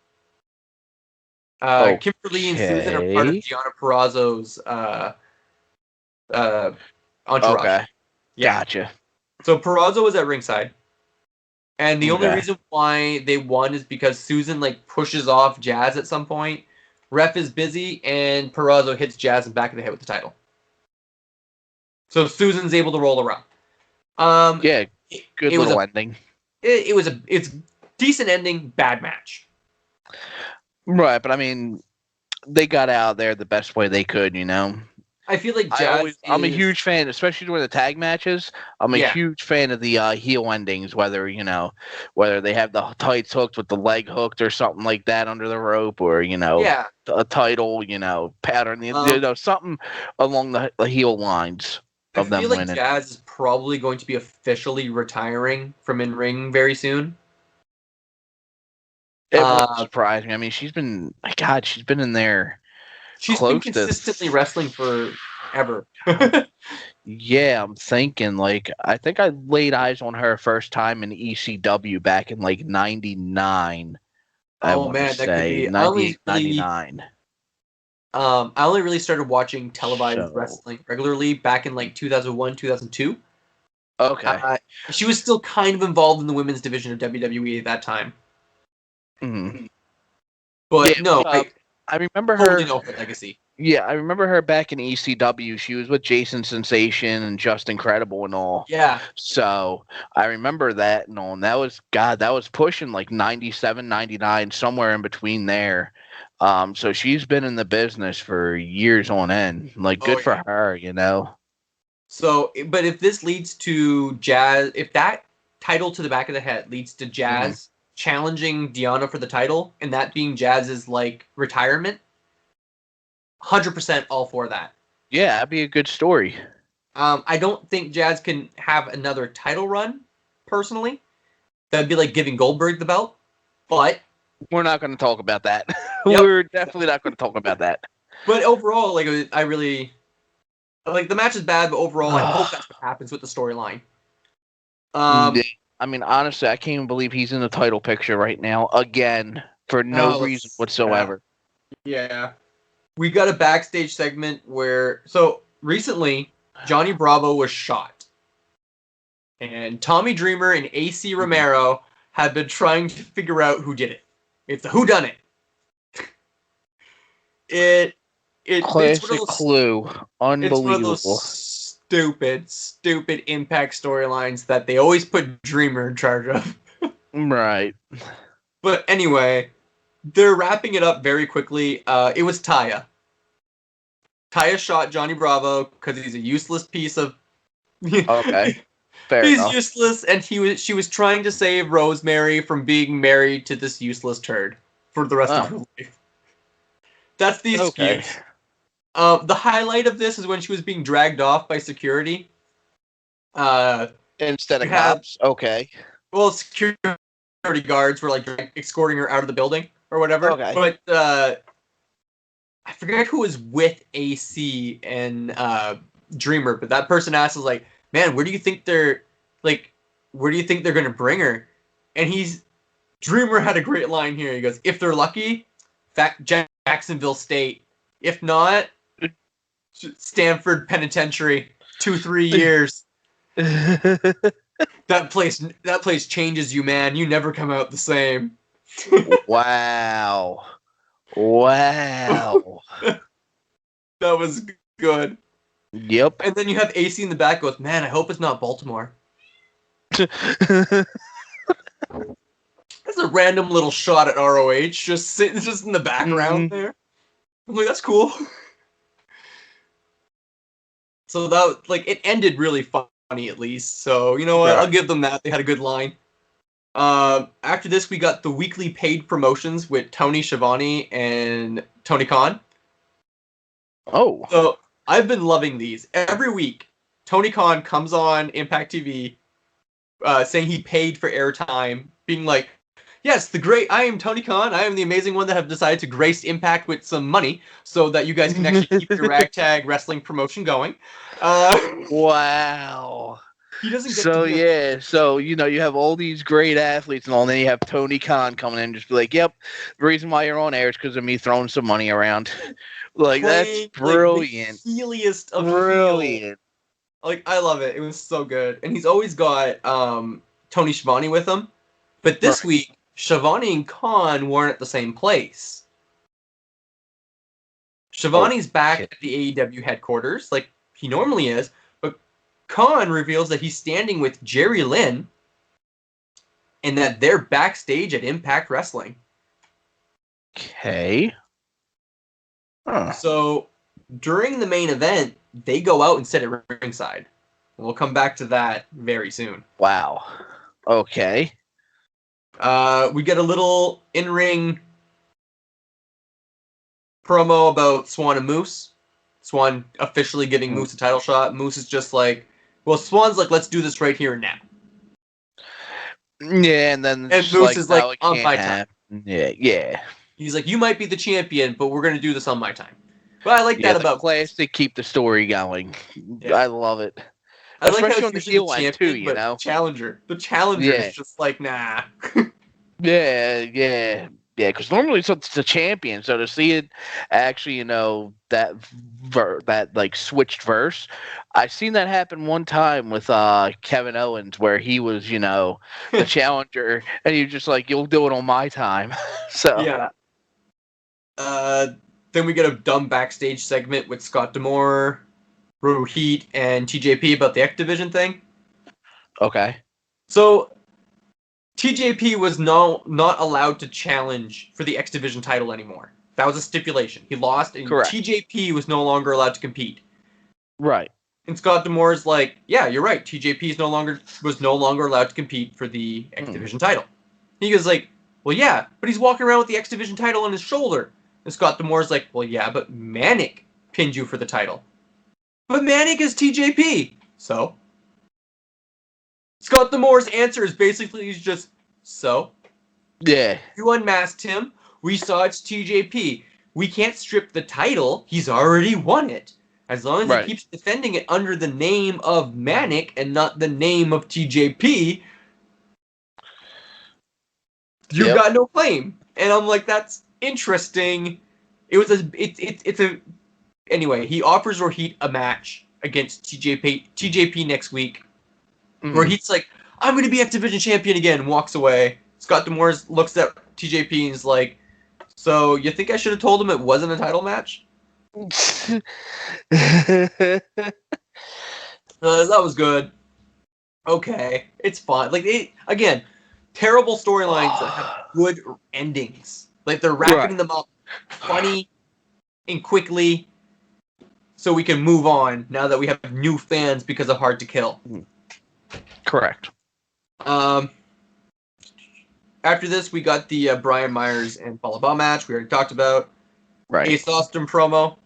Kimberly and Susan are part of Deonna Purrazzo's entourage. Okay. Yeah. Gotcha. So Purrazzo was at ringside. And the only reason why they won is because Susan pushes off Jazz at some point. Ref is busy, and Purrazzo hits Jazz in the back of the head with the title. So Susan's able to roll around. Good little ending. It's decent ending, bad match. Right, but I mean, they got out there the best way they could, I feel like Jazz I'm a huge fan, especially during the tag matches. I'm a huge fan of the heel endings, whether they have the tights hooked with the leg hooked or something like that under the rope, or a title, pattern, something along the heel lines of them winning. I feel like Jazz is probably going to be officially retiring from in-ring very soon. It wouldn't surprise me. I mean, she's been in there. She's been consistently wrestling forever. Yeah, I'm thinking, I think I laid eyes on her first time in ECW back in, 99. Oh, man, that could be... 99. I only really started watching televised wrestling regularly back in, 2001, 2002. Okay. She was still kind of involved in the women's division of WWE at that time. Mm-hmm. But, I remember her. Totally know her legacy. Yeah, I remember her back in ECW. She was with Jason Sensation and Just Incredible and all. Yeah. So I remember that and all. And that was pushing 97, 99, somewhere in between there. So she's been in the business for years on end. Good for her, So, but if this leads to Jazz, if that title to the back of the head leads to Jazz challenging Deonna for the title, and that being Jazz's retirement, 100% all for that. Yeah, that'd be a good story. I don't think Jazz can have another title run, personally. That'd be like giving Goldberg the belt. But we're not going to talk about that. Yep. We're definitely not going to talk about that. But overall, like I really like the match is bad, but overall, I hope that's what happens with the storyline. I mean, honestly, I can't even believe he's in the title picture right now again for no reason whatsoever. Yeah. We got a backstage segment where recently Johnny Bravo was shot. And Tommy Dreamer and AC Romero have been trying to figure out who did it. It's a whodunit. Classic Clue. Unbelievable. It's one of those stupid Impact storylines that they always put Dreamer in charge of. Right. But anyway, they're wrapping it up very quickly. It was Taya. Taya shot Johnny Bravo because he's a useless piece of... Okay. Fair He's enough. useless, and she was trying to save Rosemary from being married to this useless turd for the rest of her life. That's the excuse. Okay. The highlight of this is when she was being dragged off by security. Instead of cops? Okay. Well, security guards were like escorting her out of the building or whatever. Okay. But I forget who was with AC and Dreamer, but that person asked us like, man, where do you think they're going to bring her? And Dreamer had a great line here. He goes, if they're lucky, Jacksonville State. If not, Stanford Penitentiary, 2-3 years. That place changes you, man. You never come out the same. Wow. Wow. That was good. Yep. And then you have AC in the back goes, man, I hope it's not Baltimore. That's a random little shot at ROH, just sitting in the background there. I'm like, that's cool. So that it ended really funny at least. So you know what? I'll give them that. They had a good line. After this, we got the weekly paid promotions with Tony Schiavone and Tony Khan. Oh. So I've been loving these. Every week, Tony Khan comes on Impact TV saying he paid for airtime, being like, yes, I am Tony Khan. I am the amazing one that have decided to grace Impact with some money so that you guys can actually keep your ragtag wrestling promotion going. Wow. He doesn't get so you have all these great athletes and all, and then you have Tony Khan coming in and just be like, yep, the reason why you're on air is because of me throwing some money around. That's brilliant. The heeliest of brilliant. I love it. It was so good. And he's always got Tony Schiavone with him. But this week, Schiavone and Khan weren't at the same place. Schiavone's back at the AEW headquarters, like he normally is, but Khan reveals that he's standing with Jerry Lynn and that they're backstage at Impact Wrestling. Okay. Huh. So, during the main event, they go out and sit at ringside. We'll come back to that very soon. Wow. Okay. We get a little in-ring promo about Swan and Moose. Swan officially giving Moose a title shot. Moose is just like, well, Swan's like, let's do this right here and now. Yeah, and then Moose is like, on my time. Yeah. He's like, you might be the champion, but we're going to do this on my time. But I like that about class to keep the story going. Yeah. I love it. I Especially like how on the heel end too, you know. Challenger. The challenger is just like, nah. Yeah. Because normally it's the champion, so to see it actually, that like switched verse, I've seen that happen one time with Kevin Owens, where he was, the challenger, and you're just like, you'll do it on my time. So yeah. Then we get a dumb backstage segment with Scott D'Amore, Rohit, and TJP about the X Division thing. Okay. So TJP was not allowed to challenge for the X Division title anymore. That was a stipulation. He lost, and correct. TJP was no longer allowed to compete. Right. And Scott D'Amore's like, yeah, you're right. TJP was no longer allowed to compete for the X Division title. He goes like, well, yeah, but he's walking around with the X Division title on his shoulder. And Scott D'Amore's like, well, yeah, but Manic pinned you for the title. But Manic is TJP. So? Scott D'Amore's answer is basically he's just, So, yeah, you unmasked him. We saw it's TJP. We can't strip the title. He's already won it. As long as he keeps defending it under the name of Manic and not the name of TJP, you got no claim. And I'm like, that's interesting. Anyway, he offers Rohit a match against TJP next week. Rohit's like, I'm going to be X Division champion again, and walks away. Scott D'Amore looks at TJP and is like, so you think I should have told him it wasn't a title match? That was good. Okay, it's fine. Like, again, terrible storylines that have good endings. Like, they're wrapping them up funny and quickly so we can move on now that we have new fans because of Hard to Kill. Correct. After this, we got the Brian Myers and Falaba match we already talked about. Right. Ace Austin promo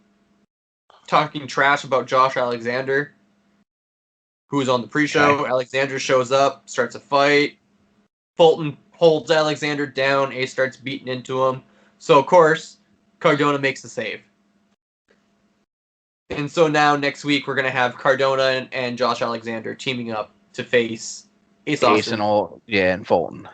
talking trash about Josh Alexander, who was on the pre-show. Okay. Alexander shows up, starts a fight. Fulton holds Alexander down. Ace starts beating into him. So, of course, Cardona makes the save. And so now, next week, we're going to have Cardona and Josh Alexander teaming up to face Ace Austin. And Fulton.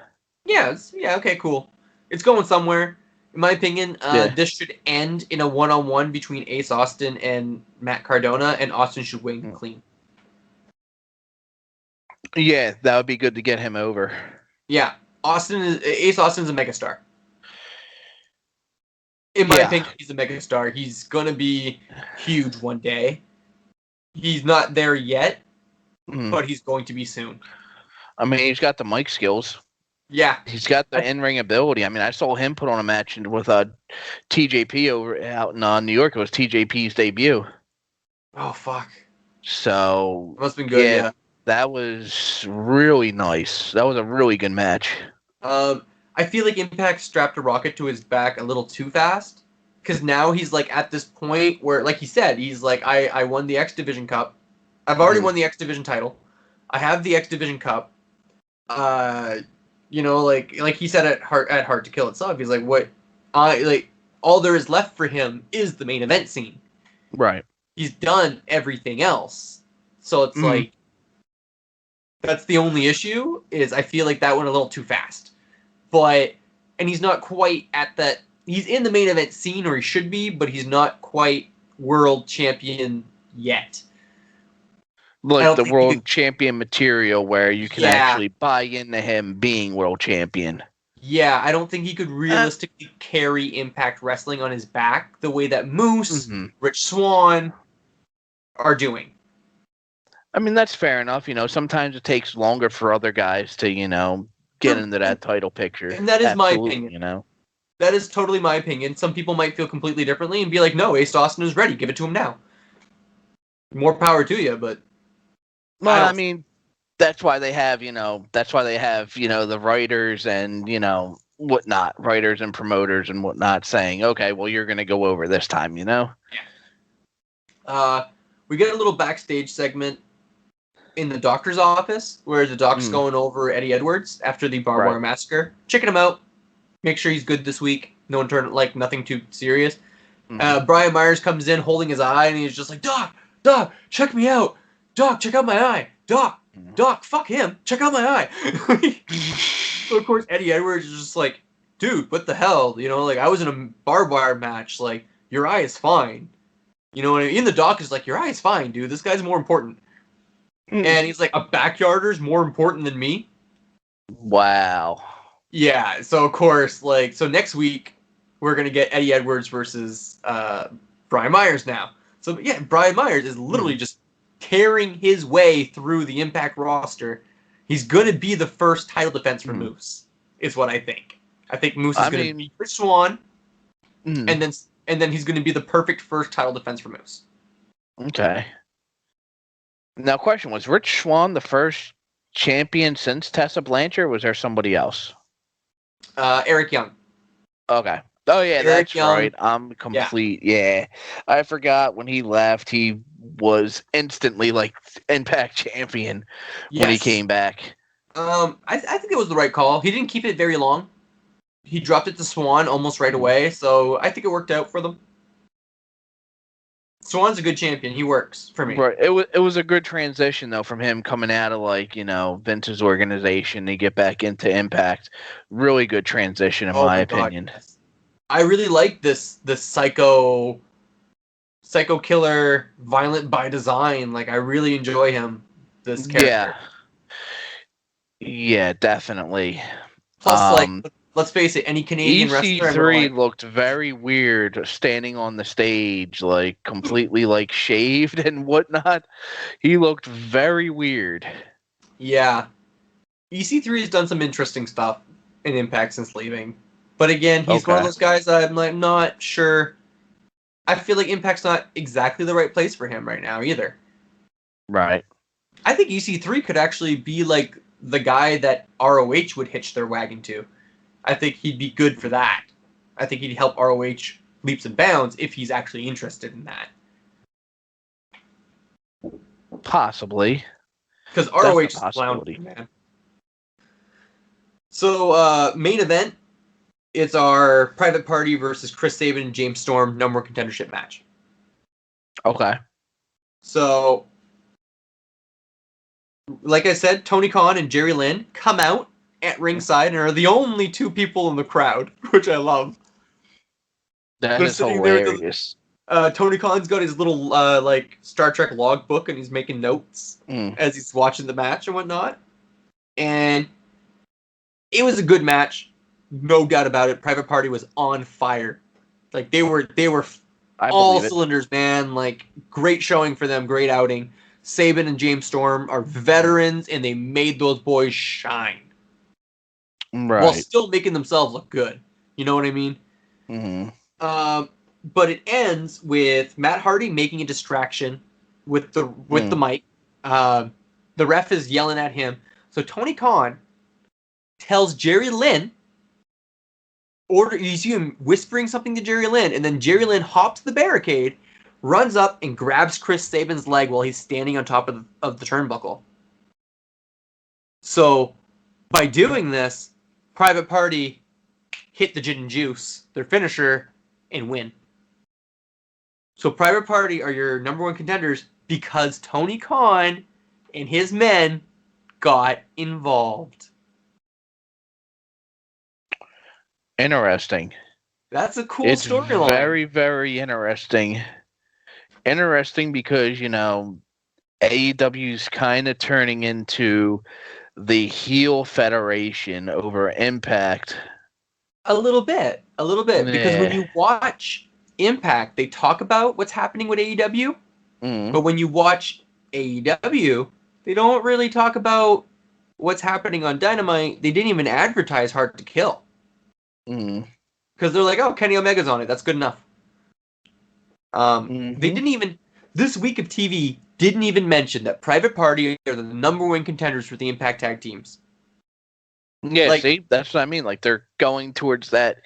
Yeah, okay, cool. It's going somewhere. In my opinion, this should end in a one-on-one between Ace Austin and Matt Cardona, and Austin should win clean. Yeah, that would be good to get him over. Yeah, Ace Austin's a megastar. In my opinion, he's a megastar. He's gonna be huge one day. He's not there yet, but he's going to be soon. I mean, he's got the mic skills. Yeah. He's got the in-ring ability. I mean, I saw him put on a match with TJP over out in New York. It was TJP's debut. Oh, fuck. So, it must have been good, yeah. That was really nice. That was a really good match. I feel like Impact strapped a rocket to his back a little too fast. Because now he's, like, at this point where, like he said, he's like, I won the X Division Cup. I've already won the X Division title. I have the X Division Cup. You know, like he said at Hard to Kill itself, he's like, all there is left for him is the main event scene. Right. He's done everything else. So it's like, that's the only issue, is I feel like that went a little too fast. And he's not quite at that, he's in the main event scene, or he should be, but he's not quite world champion yet. Like the world champion material where you can actually buy into him being world champion. Yeah, I don't think he could realistically carry Impact Wrestling on his back the way that Moose, Rich Swann are doing. I mean, that's fair enough. You know, sometimes it takes longer for other guys to, you know, get into that title picture. And that is my opinion. You know, that is totally my opinion. Some people might feel completely differently and be like, no, Ace Austin is ready. Give it to him now. More power to you, but... Well, I mean, that's why they have, the writers and, whatnot, writers and promoters and whatnot saying, okay, well, you're going to go over this time, you know? Yeah. We get a little backstage segment in the doctor's office where the doc's going over Eddie Edwards after the barbed wire massacre. Checking him out. Make sure he's good this week. Nothing too serious. Brian Myers comes in holding his eye and he's just like, Doc, check me out. Doc, check out my eye. Doc, fuck him. Check out my eye. So, of course, Eddie Edwards is just like, dude, what the hell? You know, like, I was in a barbed wire match. Like, your eye is fine. You know what I mean? The doc is like, your eye is fine, dude. This guy's more important. And he's like, a backyarder's more important than me? Wow. Yeah, so, of course, so next week, we're going to get Eddie Edwards versus Brian Myers now. So, yeah, Brian Myers is literally just tearing his way through the Impact roster. He's going to be the first title defense for Moose, is what I think. I think Moose is going to be Rich Swann, and then he's going to be the perfect first title defense for Moose. Okay. Now, question, was Rich Swann the first champion since Tessa Blanchard, or was there somebody else? Eric Young. Okay. Oh, yeah, that's Young. right. I'm complete. Yeah. I forgot when he left, he was instantly, Impact champion when he came back. I think it was the right call. He didn't keep it very long. He dropped it to Swan almost right away, so I think it worked out for them. Swan's a good champion. He works for me. Right. It was a good transition though from him coming out of Vince's organization to get back into Impact. Really good transition in my opinion. God, yes. I really like this psycho killer, violent by design. Like I really enjoy him. This character. Yeah, definitely. Plus, let's face it, any Canadian EC3 looked very weird standing on the stage, completely shaved and whatnot. He looked very weird. Yeah. EC3 has done some interesting stuff in Impact since leaving. But again, he's one of those guys I'm not sure. I feel like Impact's not exactly the right place for him right now either. Right. I think EC3 could actually be the guy that ROH would hitch their wagon to. I think he'd be good for that. I think he'd help ROH leaps and bounds if he's actually interested in that. Possibly. Because ROH is floundering, man. So, main event, it's our Private Party versus Chris Sabin and James Storm #1 contendership match. Okay. So, like I said, Tony Khan and Jerry Lynn come out at ringside and are the only two people in the crowd, which I love. That is hilarious. Tony Khan's got his little Star Trek logbook and he's making notes as he's watching the match and whatnot. And it was a good match, no doubt about it. Private Party was on fire. They were all cylinders, man. Great showing for them, great outing. Sabin and James Storm are veterans, and they made those boys shine. Right. While still making themselves look good. You know what I mean? Mm-hmm. But it ends with Matt Hardy making a distraction with the mic. The ref is yelling at him. So Tony Khan tells Jerry Lynn, you see him whispering something to Jerry Lynn, and then Jerry Lynn hops the barricade, runs up and grabs Chris Sabin's leg while he's standing on top of the turnbuckle. So, by doing this, Private Party hit the Gin and Juice, their finisher, and win. So Private Party are your #1 contenders because Tony Khan and his men got involved. Interesting. That's a cool storyline. It's very, very interesting. Interesting because, AEW's kind of turning into the heel federation over Impact. A little bit. Because when you watch Impact, they talk about what's happening with AEW. But when you watch AEW, they don't really talk about what's happening on Dynamite. They didn't even advertise Hard to Kill. Because they're like, oh, Kenny Omega's on it. That's good enough. They didn't even... This week of TV didn't even mention that Private Party are the #1 contenders for the Impact Tag Teams. Yeah, see? That's what I mean. They're going towards that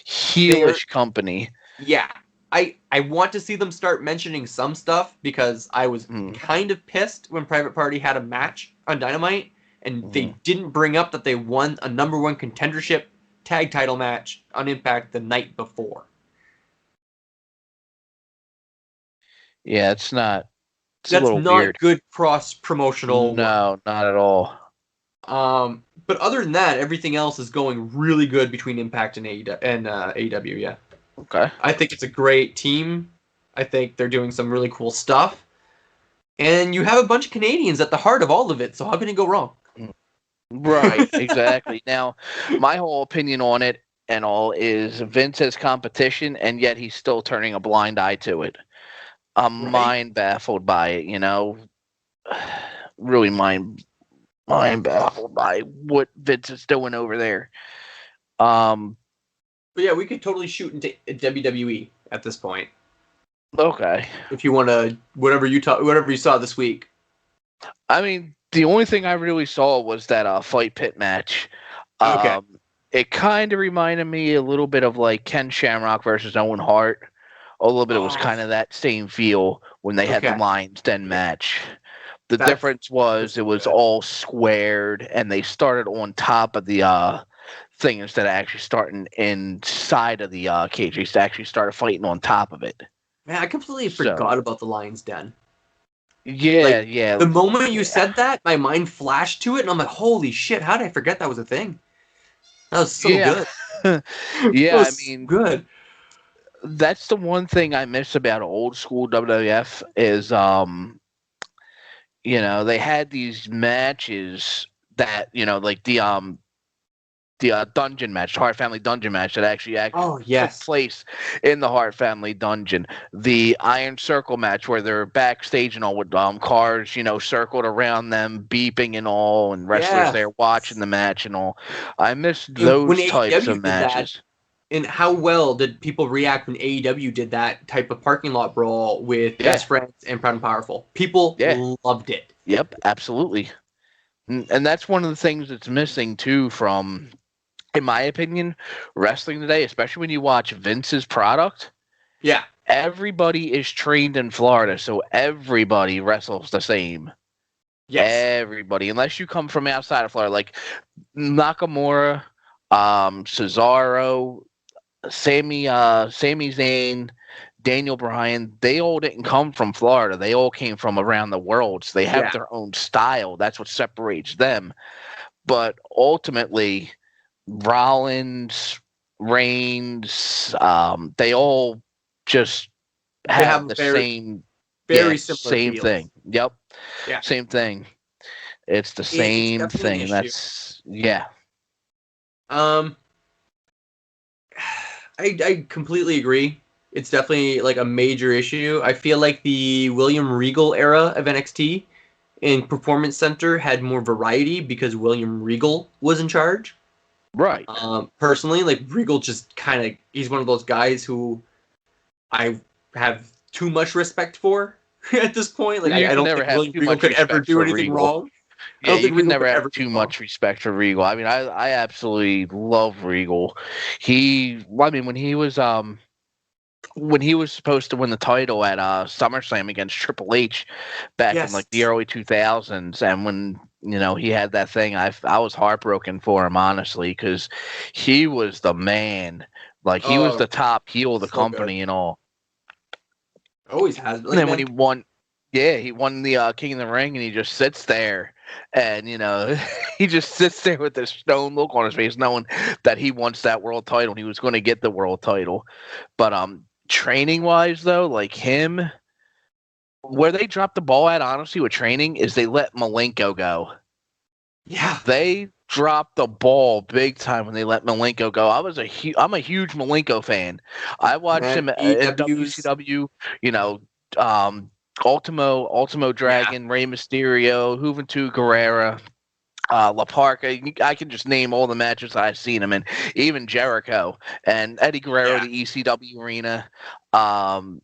heelish company. Yeah. I want to see them start mentioning some stuff because I was kind of pissed when Private Party had a match on Dynamite and they didn't bring up that they won a #1 contendership tag title match on Impact the night before. Yeah, it's not. That's not weird. Good cross promotional. No, not at all. But other than that, everything else is going really good between Impact and AEW. Yeah. Okay. I think it's a great team. I think they're doing some really cool stuff, and you have a bunch of Canadians at the heart of all of it. So how can it go wrong? Right. Exactly. Now, my whole opinion on it and all is Vince's competition, and yet he's still turning a blind eye to it. I'm mind baffled by it, really mind baffled by what Vince is doing over there. But yeah, we could totally shoot into WWE at this point. Okay. If you want to, whatever you saw this week. I mean, the only thing I really saw was that Fight Pit match. Okay. It kind of reminded me a little bit of Ken Shamrock versus Owen Hart. A little bit, it was kind of that same feel when they had the Lions Den match. The difference was it was all squared, and they started on top of the thing instead of actually starting inside of the cage. They actually started fighting on top of it. Man, I completely forgot about the Lion's Den. Yeah, yeah. The moment you said that, my mind flashed to it, and I'm like, holy shit, how did I forget that was a thing? That was so good. Yeah, I mean, good. That's the one thing I miss about old school WWF is, they had these matches that, like the dungeon match, the Hart Family Dungeon match that actually took place in the Hart Family Dungeon. The Iron Circle match where they're backstage and all with cars, circled around them, beeping and all, and wrestlers there watching the match and all. I miss those types of matches. And how well did people react when AEW did that type of parking lot brawl with Best Friends and Proud and Powerful? People loved it. Yep, absolutely. And that's one of the things that's missing, too, from, in my opinion, wrestling today, especially when you watch Vince's product. Yeah. Everybody is trained in Florida, so everybody wrestles the same. Yes. Everybody, unless you come from outside of Florida, like Nakamura, Cesaro, Sami Zayn, Daniel Bryan, they all didn't come from Florida. They all came from around the world. So they have their own style. That's what separates them. But ultimately, Rollins, Reigns, they all just have the same thing. Yep. Yeah. Same thing. It's the same thing. That's I completely agree. It's definitely like a major issue. I feel like the William Regal era of NXT in Performance Center had more variety because William Regal was in charge. Right. Personally, like Regal just he's one of those guys who I have too much respect for at this point. Like I don't think William Regal could ever do anything wrong. Yeah, you can never have too much respect for Regal. I mean, I absolutely love Regal. When he was supposed to win the title at SummerSlam against Triple H back in like the early 2000s, and when he had that thing, I was heartbroken for him, honestly, because he was the man. Like he was the top heel of the company and all. Always has. And then when he won. Yeah, he won the King of the Ring, and he just sits there, and he just sits there with this stone look on his face, knowing that he wants that world title, and he was going to get the world title. But training wise, though, like him, where they dropped the ball at, honestly, with training, is they let Malenko go. Yeah, they dropped the ball big time when they let Malenko go. I'm a huge Malenko fan. I watched him in WCW. Ultimo Dragon, Rey Mysterio, Juventud Guerrera, La Parca. I can just name all the matches I've seen him in, even Jericho and Eddie Guerrero, the ECW arena. All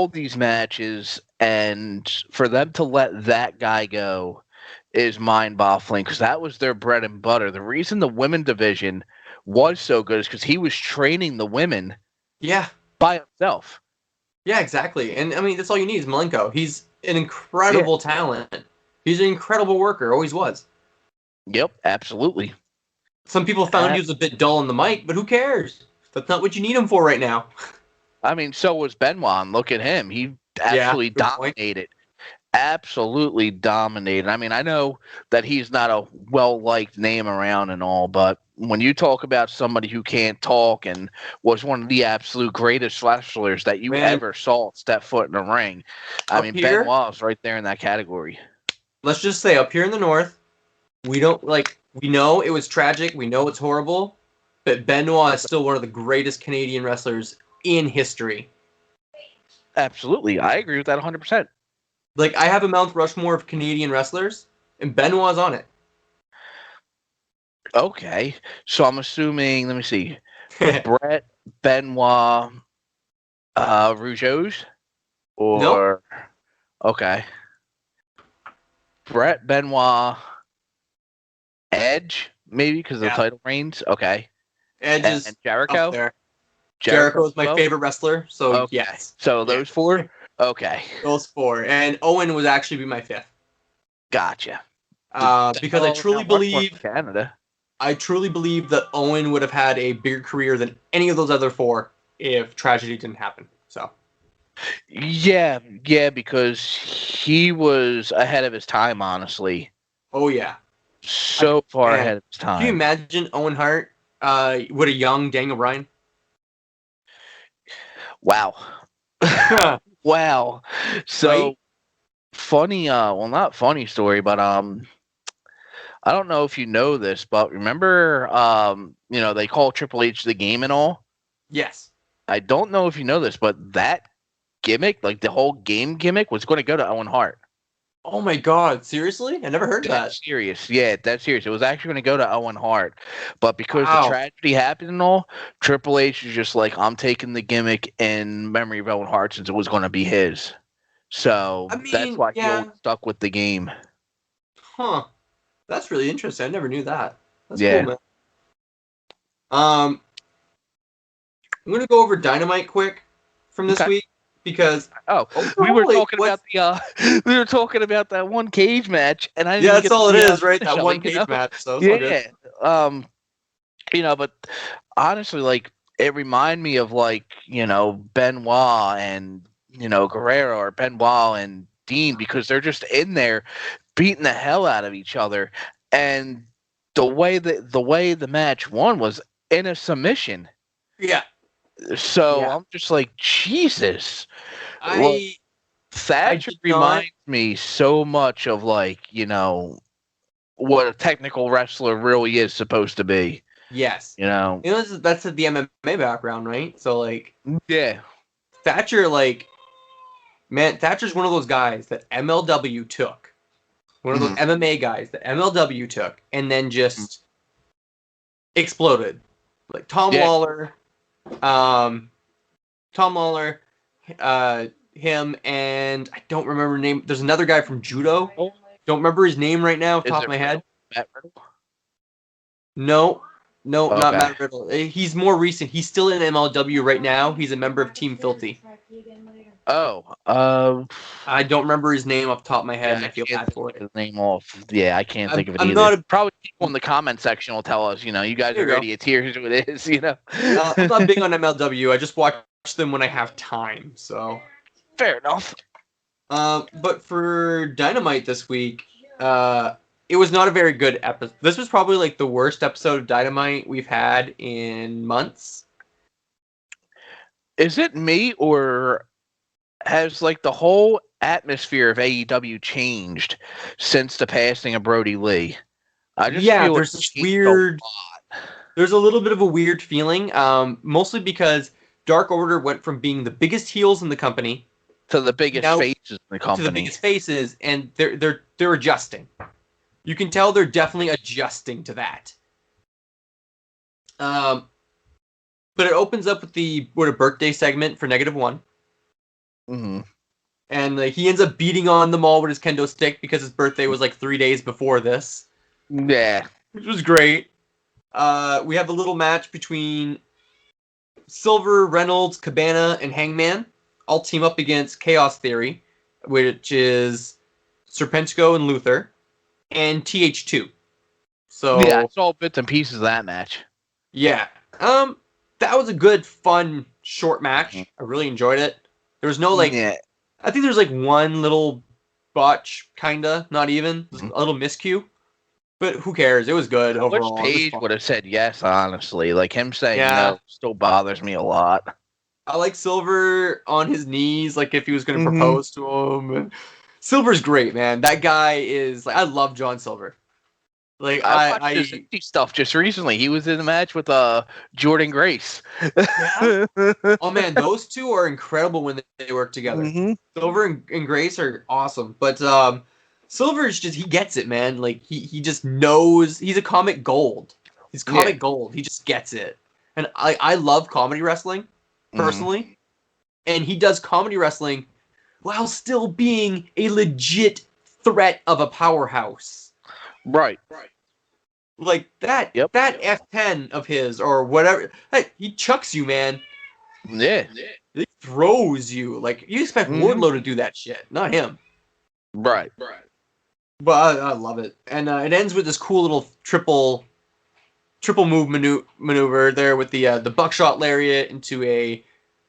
these matches, and for them to let that guy go is mind-boggling because that was their bread and butter. The reason the women division was so good is because he was training the women by himself. Yeah, exactly. And I mean, that's all you need is Malenko. He's an incredible talent. He's an incredible worker. Always was. Yep, absolutely. Some people found he was a bit dull on the mic, but who cares? That's not what you need him for right now. I mean, so was Benoit. Look at him. He absolutely dominated. Absolutely dominated. I mean, I know that he's not a well-liked name around and all, but when you talk about somebody who can't talk and was one of the absolute greatest wrestlers that you ever saw step foot in the ring, I mean, Benoit was right there in that category. Let's just say up here in the North, we know it was tragic, we know it's horrible, but Benoit is still one of the greatest Canadian wrestlers in history. Absolutely. I agree with that 100%. Like, I have a Mount Rushmore of Canadian wrestlers, and Benoit's on it. Okay. So I'm assuming, let me see, Brett, Benoit, Rougeau? Or... Nope. Okay. Brett, Benoit, Edge, maybe, because of the title reigns? Okay. Edge is and Jericho? Up there. Jericho is my favorite wrestler, so yes. So those four? Okay. Those 4. And Owen would actually be my 5th. Gotcha. Because I truly believe Canada. I truly believe that Owen would have had a bigger career than any of those other 4 if tragedy didn't happen. So. Yeah, because he was ahead of his time, honestly. Oh yeah. So far ahead of his time. Can you imagine Owen Hart with a young Daniel Bryan? Wow. Wow. So right? funny, well, not funny story, but I don't know if you know this, but remember they call Triple H the Game and all? Yes. I don't know if you know this, but that gimmick, like the whole game gimmick, was going to go to Owen Hart. Oh my God! Seriously? I never heard that. Serious, yeah, that's serious. It was actually going to go to Owen Hart, but because the tragedy happened and all, Triple H is just like, I'm taking the gimmick in memory of Owen Hart since it was going to be his. So that's why he always stuck with the game. Huh? That's really interesting. I never knew that. That's cool, man. I'm gonna go over Dynamite quick from this week. Because we were talking about that one cage match, and I didn't that's all it is, right? That one cage match. So yeah, but honestly, like it reminded me of Benoit and Guerrero, or Benoit and Dean, because they're just in there beating the hell out of each other, and the way the match won was in a submission. Yeah. So I'm just like, Jesus. Thatcher reminds me so much of what a technical wrestler really is supposed to be. Yes. That's the MMA background, right? So yeah. Thatcher, Thatcher's one of those guys that MLW took. One of those MMA guys that MLW took and then just exploded. Like Tom Lawler, him, and I don't remember his name. There's another guy from Judo. Don't remember his name right now off the top of my head. Matt Riddle? No, not Matt Riddle. He's more recent. He's still in MLW right now. He's a member of Team Filthy. I don't remember his name off the top of my head, and I feel bad for it. His name off. Yeah, I can't think of it either. Probably people in the comment section will tell us, you guys are idiots. Here's who it is, I'm not big on MLW. I just watch them when I have time, so. Fair enough. But for Dynamite this week, it was not a very good episode. This was probably the worst episode of Dynamite we've had in months. Is it me, or has the whole atmosphere of AEW changed since the passing of Brody Lee? I just feel there's this weird. There's a little bit of a weird feeling, mostly because Dark Order went from being the biggest heels in the company to the biggest faces in the company. To the biggest faces, and they're adjusting. You can tell they're definitely adjusting to that. But it opens up with a birthday segment for -1. Mm-hmm. And he ends up beating on them all with his kendo stick because his birthday was 3 days before this. Yeah. Which was great. We have a little match between Silver, Reynolds, Cabana, and Hangman. All team up against Chaos Theory, which is Serpentico and Luther, and TH2. So yeah, I saw bits and pieces of that match. Yeah. That was a good, fun, short match. I really enjoyed it. There was no I think there's one little botch, kinda, not even. A little miscue. But who cares? It was good overall. Page would have said yes, honestly. Him saying no still bothers me a lot. I like Silver on his knees, if he was going to propose to him. Silver's great, man. That guy is I love John Silver. I watched his indie stuff just recently. He was in the match with Jordan Grace. Yeah. Oh man, those two are incredible when they work together. Silver and Grace are awesome, but Silver's he gets it, man. He just knows. He's a comic gold. He's comic gold. He just gets it. And I love comedy wrestling personally, and he does comedy wrestling while still being a legit threat of a powerhouse. Right. That F10 of his or whatever. Hey, he chucks you, man. Yeah. He throws you. Like, you expect Wardlow to do that shit, not him. Right. But I love it. And it ends with this cool little triple move maneuver there with the buckshot lariat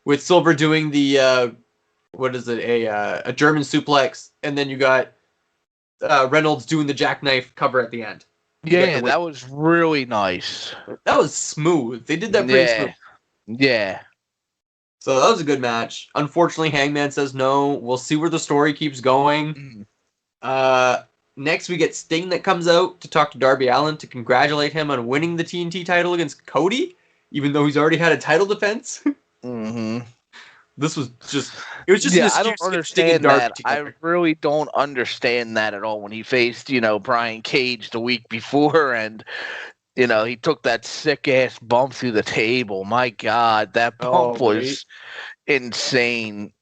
with Silver doing the a German suplex, and then you got Reynolds doing the jackknife cover at the end. Yeah, that was really nice. That was smooth. They did that pretty smooth. Yeah. So that was a good match. Unfortunately, Hangman says no. We'll see where the story keeps going. Next, we get Sting that comes out to talk to Darby Allin to congratulate him on winning the TNT title against Cody, even though he's already had a title defense. This was just... It was just an excuse I don't understand that. I really don't understand that at all when he faced, Brian Cage the week before and... he took that sick-ass bump through the table. My God, that bump was insane.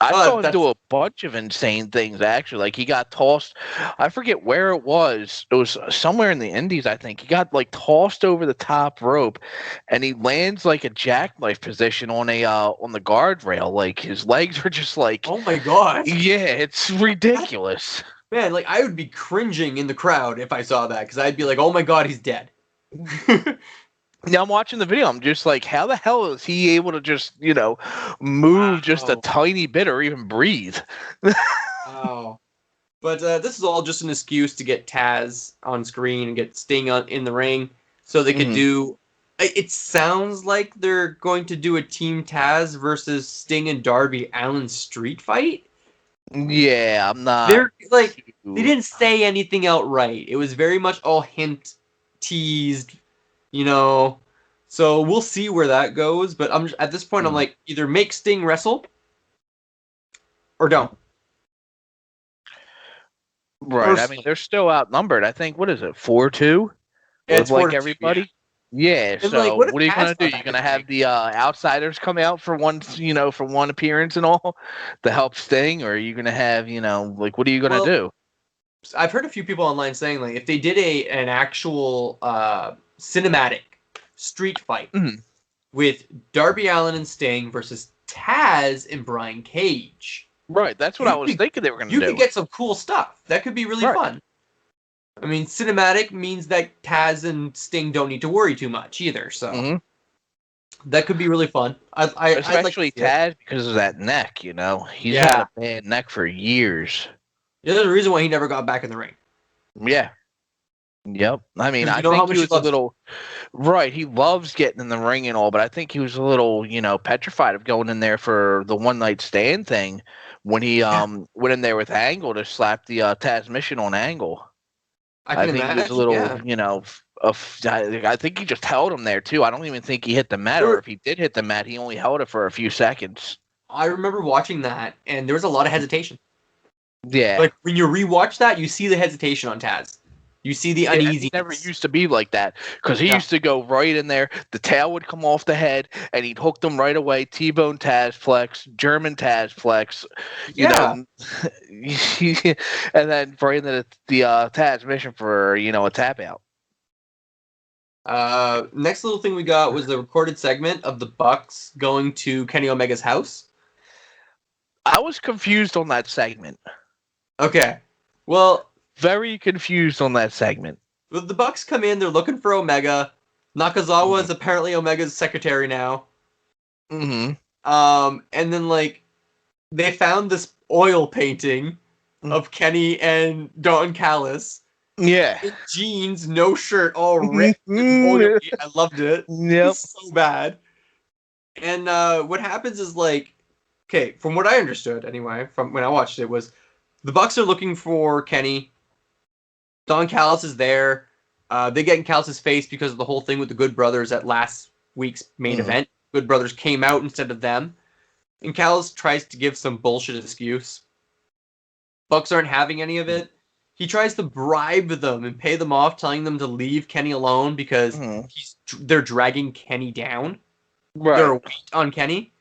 I've gone through a bunch of insane things, actually. Like, he got tossed. I forget where it was. It was somewhere in the Indies, I think. He got, tossed over the top rope, and he lands, a jackknife position on the guardrail. Like, his legs were just oh, my God. Yeah, it's ridiculous. Man, I would be cringing in the crowd if I saw that, because I'd be like, oh, my God, he's dead. Now I'm watching the video. I'm just like, how the hell is he able to just, move just a tiny bit or even breathe? Wow. But this is all just an excuse to get Taz on screen and get Sting in the ring so they could do... It sounds like they're going to do a Team Taz versus Sting and Darby Allin street fight. Yeah, I'm not... They didn't say anything outright. It was very much all teased, so we'll see where that goes. But at this point, I'm like, either make Sting wrestle or don't. Right. I mean, they're still outnumbered. I think, what is it, 4-2? It's like everybody. Yeah. So what are you gonna do? You're gonna have the outsiders come out for one, for one appearance and all to help Sting, or are you gonna have, what are you gonna do? I've heard a few people online saying if they did an actual cinematic street fight with Darby Allin and Sting versus Taz and Brian Cage. Right, that's what I was thinking they were going to do. You could get some cool stuff. That could be really fun. I mean, cinematic means that Taz and Sting don't need to worry too much either, so that could be really fun. Especially Taz because of that neck, He's had a bad neck for years. Yeah, there's a reason why he never got back in the ring. Yeah. Yep. I mean, I think he was a little... Right, he loves getting in the ring and all, but I think he was a little, petrified of going in there for the one-night stand thing when he went in there with Angle to slap the Taz mission on Angle. I think he was a little, I think he just held him there, too. I don't even think he hit the mat, or if he did hit the mat, he only held it for a few seconds. I remember watching that, and there was a lot of hesitation. Yeah. When you rewatch that, you see the hesitation on Taz. You see the uneasiness. He never used to be like that because he used to go right in there. The tail would come off the head, and he'd hook them right away. T-bone Taz flex, German Taz flex, you know, and then right into the Taz mission for a tap out. Next little thing we got was the recorded segment of the Bucks going to Kenny Omega's house. I was confused on that segment. Okay, well. Very confused on that segment. The Bucks come in, they're looking for Omega. Nakazawa is apparently Omega's secretary now. And then, they found this oil painting of Kenny and Don Callis. Yeah. In jeans, no shirt, all ripped. I loved it. Yep. It's so bad. And what happens is, okay, from what I understood, anyway, from when I watched it, was the Bucks are looking for Kenny. Don Callis is there. They get in Callis' face because of the whole thing with the Good Brothers at last week's main event. Good Brothers came out instead of them. And Callis tries to give some bullshit excuse. Bucks aren't having any of it. He tries to bribe them and pay them off, telling them to leave Kenny alone because they're dragging Kenny down. Right. They're a weight on Kenny.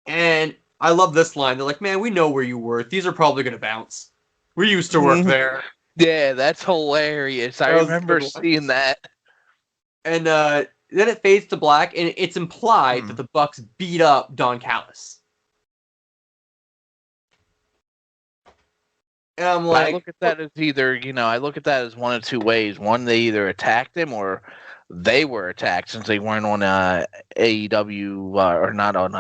And I love this line. They're like, man, we know where you work. These are probably going to bounce. We used to work there. Yeah, that's hilarious. I remember seeing that. And it fades to black, and it's implied that the Bucks beat up Don Callis. And I'm like, I look at that as either, I look at that as one of two ways. One, they either attacked him or they were attacked since they weren't on AEW or not on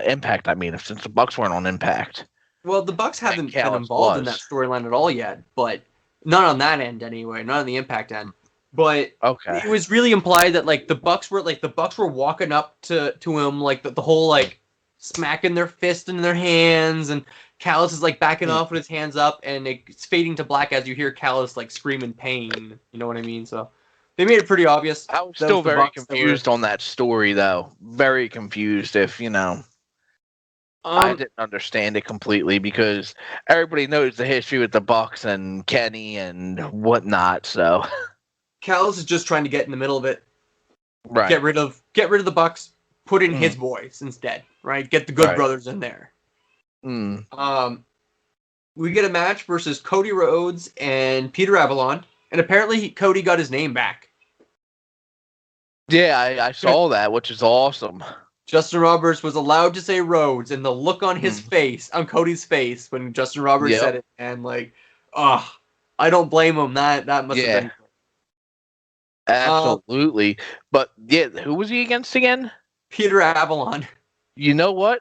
Impact. I mean, since the Bucks weren't on Impact. Well, the Bucks haven't been involved in that storyline at all yet, but not on that end anyway, not on the Impact end. But it was really implied that like the Bucks were walking up to him like the whole like smacking their fist in their hands, and Callis is like backing off with his hands up, and it's fading to black as you hear Callis like scream in pain. You know what I mean? So they made it pretty obvious. I was still very confused on that story, though. Very confused. I didn't understand it completely because everybody knows the history with the Bucks and Kenny and whatnot. So Callis is just trying to get in the middle of it, right? Get rid of the Bucks, put in his boys instead, right? Get the Good Brothers in there. We get a match versus Cody Rhodes and Peter Avalon, and apparently Cody got his name back. Yeah, I saw that, which is awesome. Justin Roberts was allowed to say Rhodes, and the look on his face, on Cody's face, when Justin Roberts said it, and like, I don't blame him. That must have been. Absolutely. But yeah, who was he against again? Peter Avalon. You know what?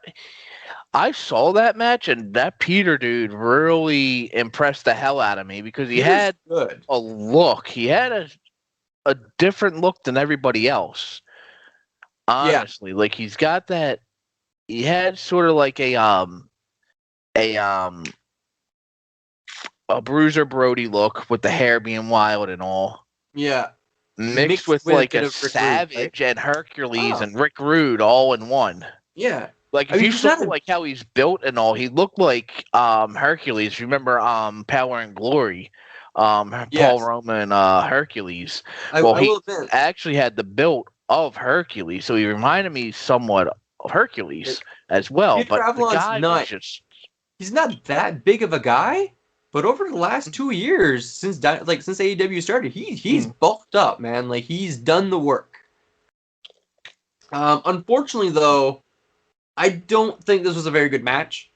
I saw that match, and that Peter dude really impressed the hell out of me because he had a look. He had a different look than everybody else. Honestly, like he's got that. He had sort of like a Bruiser Brody look with the hair being wild and all. Yeah. Mixed with like a Savage and Hercules and Rick Rude all in one. Yeah. Like if you saw like how he's built and all, he looked like Hercules. Remember Power and Glory? Paul Roman Hercules. He actually had the build of Hercules, so he reminded me somewhat of Hercules as well. Peter but Avalon's the guy he's not that big of a guy, but over the last 2 years since AEW started, he's bulked up, man. Like he's done the work. Unfortunately, though, I don't think this was a very good match.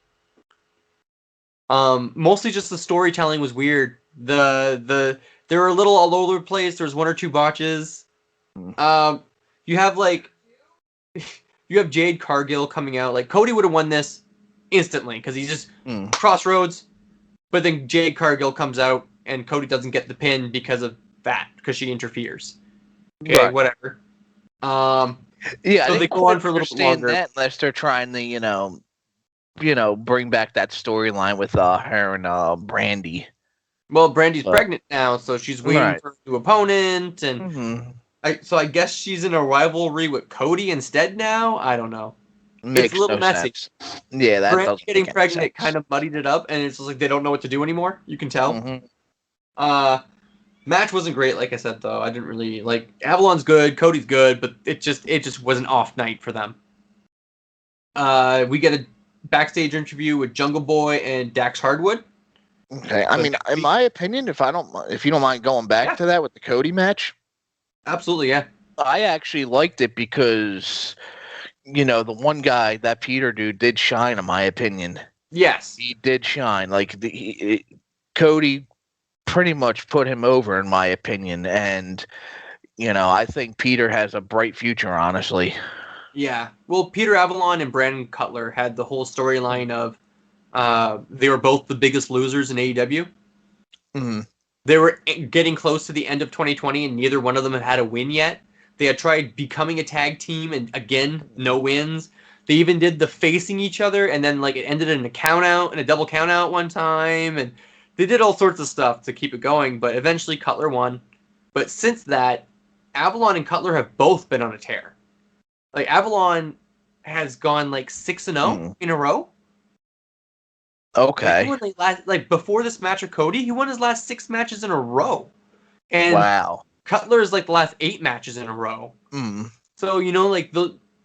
Mostly just the storytelling was weird. They were a little all over the place. There was one or two botches. You have Jade Cargill coming out. Like Cody would have won this instantly because he's just crossroads. But then Jade Cargill comes out and Cody doesn't get the pin because of that, because she interferes. Okay, whatever. So they go on for a little bit longer. That unless they're trying to, bring back that storyline with her and Brandy. Well, Brandy's pregnant now, so she's waiting for a new opponent, and I guess she's in a rivalry with Cody instead now. I don't know. It's a little messy. Sense. Yeah, that Brandy getting pregnant kind of muddied it up, and it's just like they don't know what to do anymore. You can tell. Match wasn't great, like I said, though. I didn't really like. Avalon's good, Cody's good, but it just was an off night for them. We get a backstage interview with Jungle Boy and Dax Hardwood. Okay, I mean, in my opinion, if you don't mind going back to that with the Cody match, absolutely, yeah. I actually liked it because, the one guy, that Peter dude, did shine, in my opinion. Yes, he did shine. Like Cody pretty much put him over, in my opinion, and I think Peter has a bright future, honestly. Yeah, well, Peter Avalon and Brandon Cutler had the whole storyline of. They were both the biggest losers in AEW. They were getting close to the end of 2020, and neither one of them had a win yet. They had tried becoming a tag team, and again, no wins. They even did the facing each other, and then it ended in a count out and a double count out one time, and they did all sorts of stuff to keep it going. But eventually, Cutler won. But since that, Avalon and Cutler have both been on a tear. Like Avalon has gone 6-0 in a row. Okay. Before this match with Cody, he won his last 6 matches in a row. And wow. Cutler is the last 8 matches in a row. So,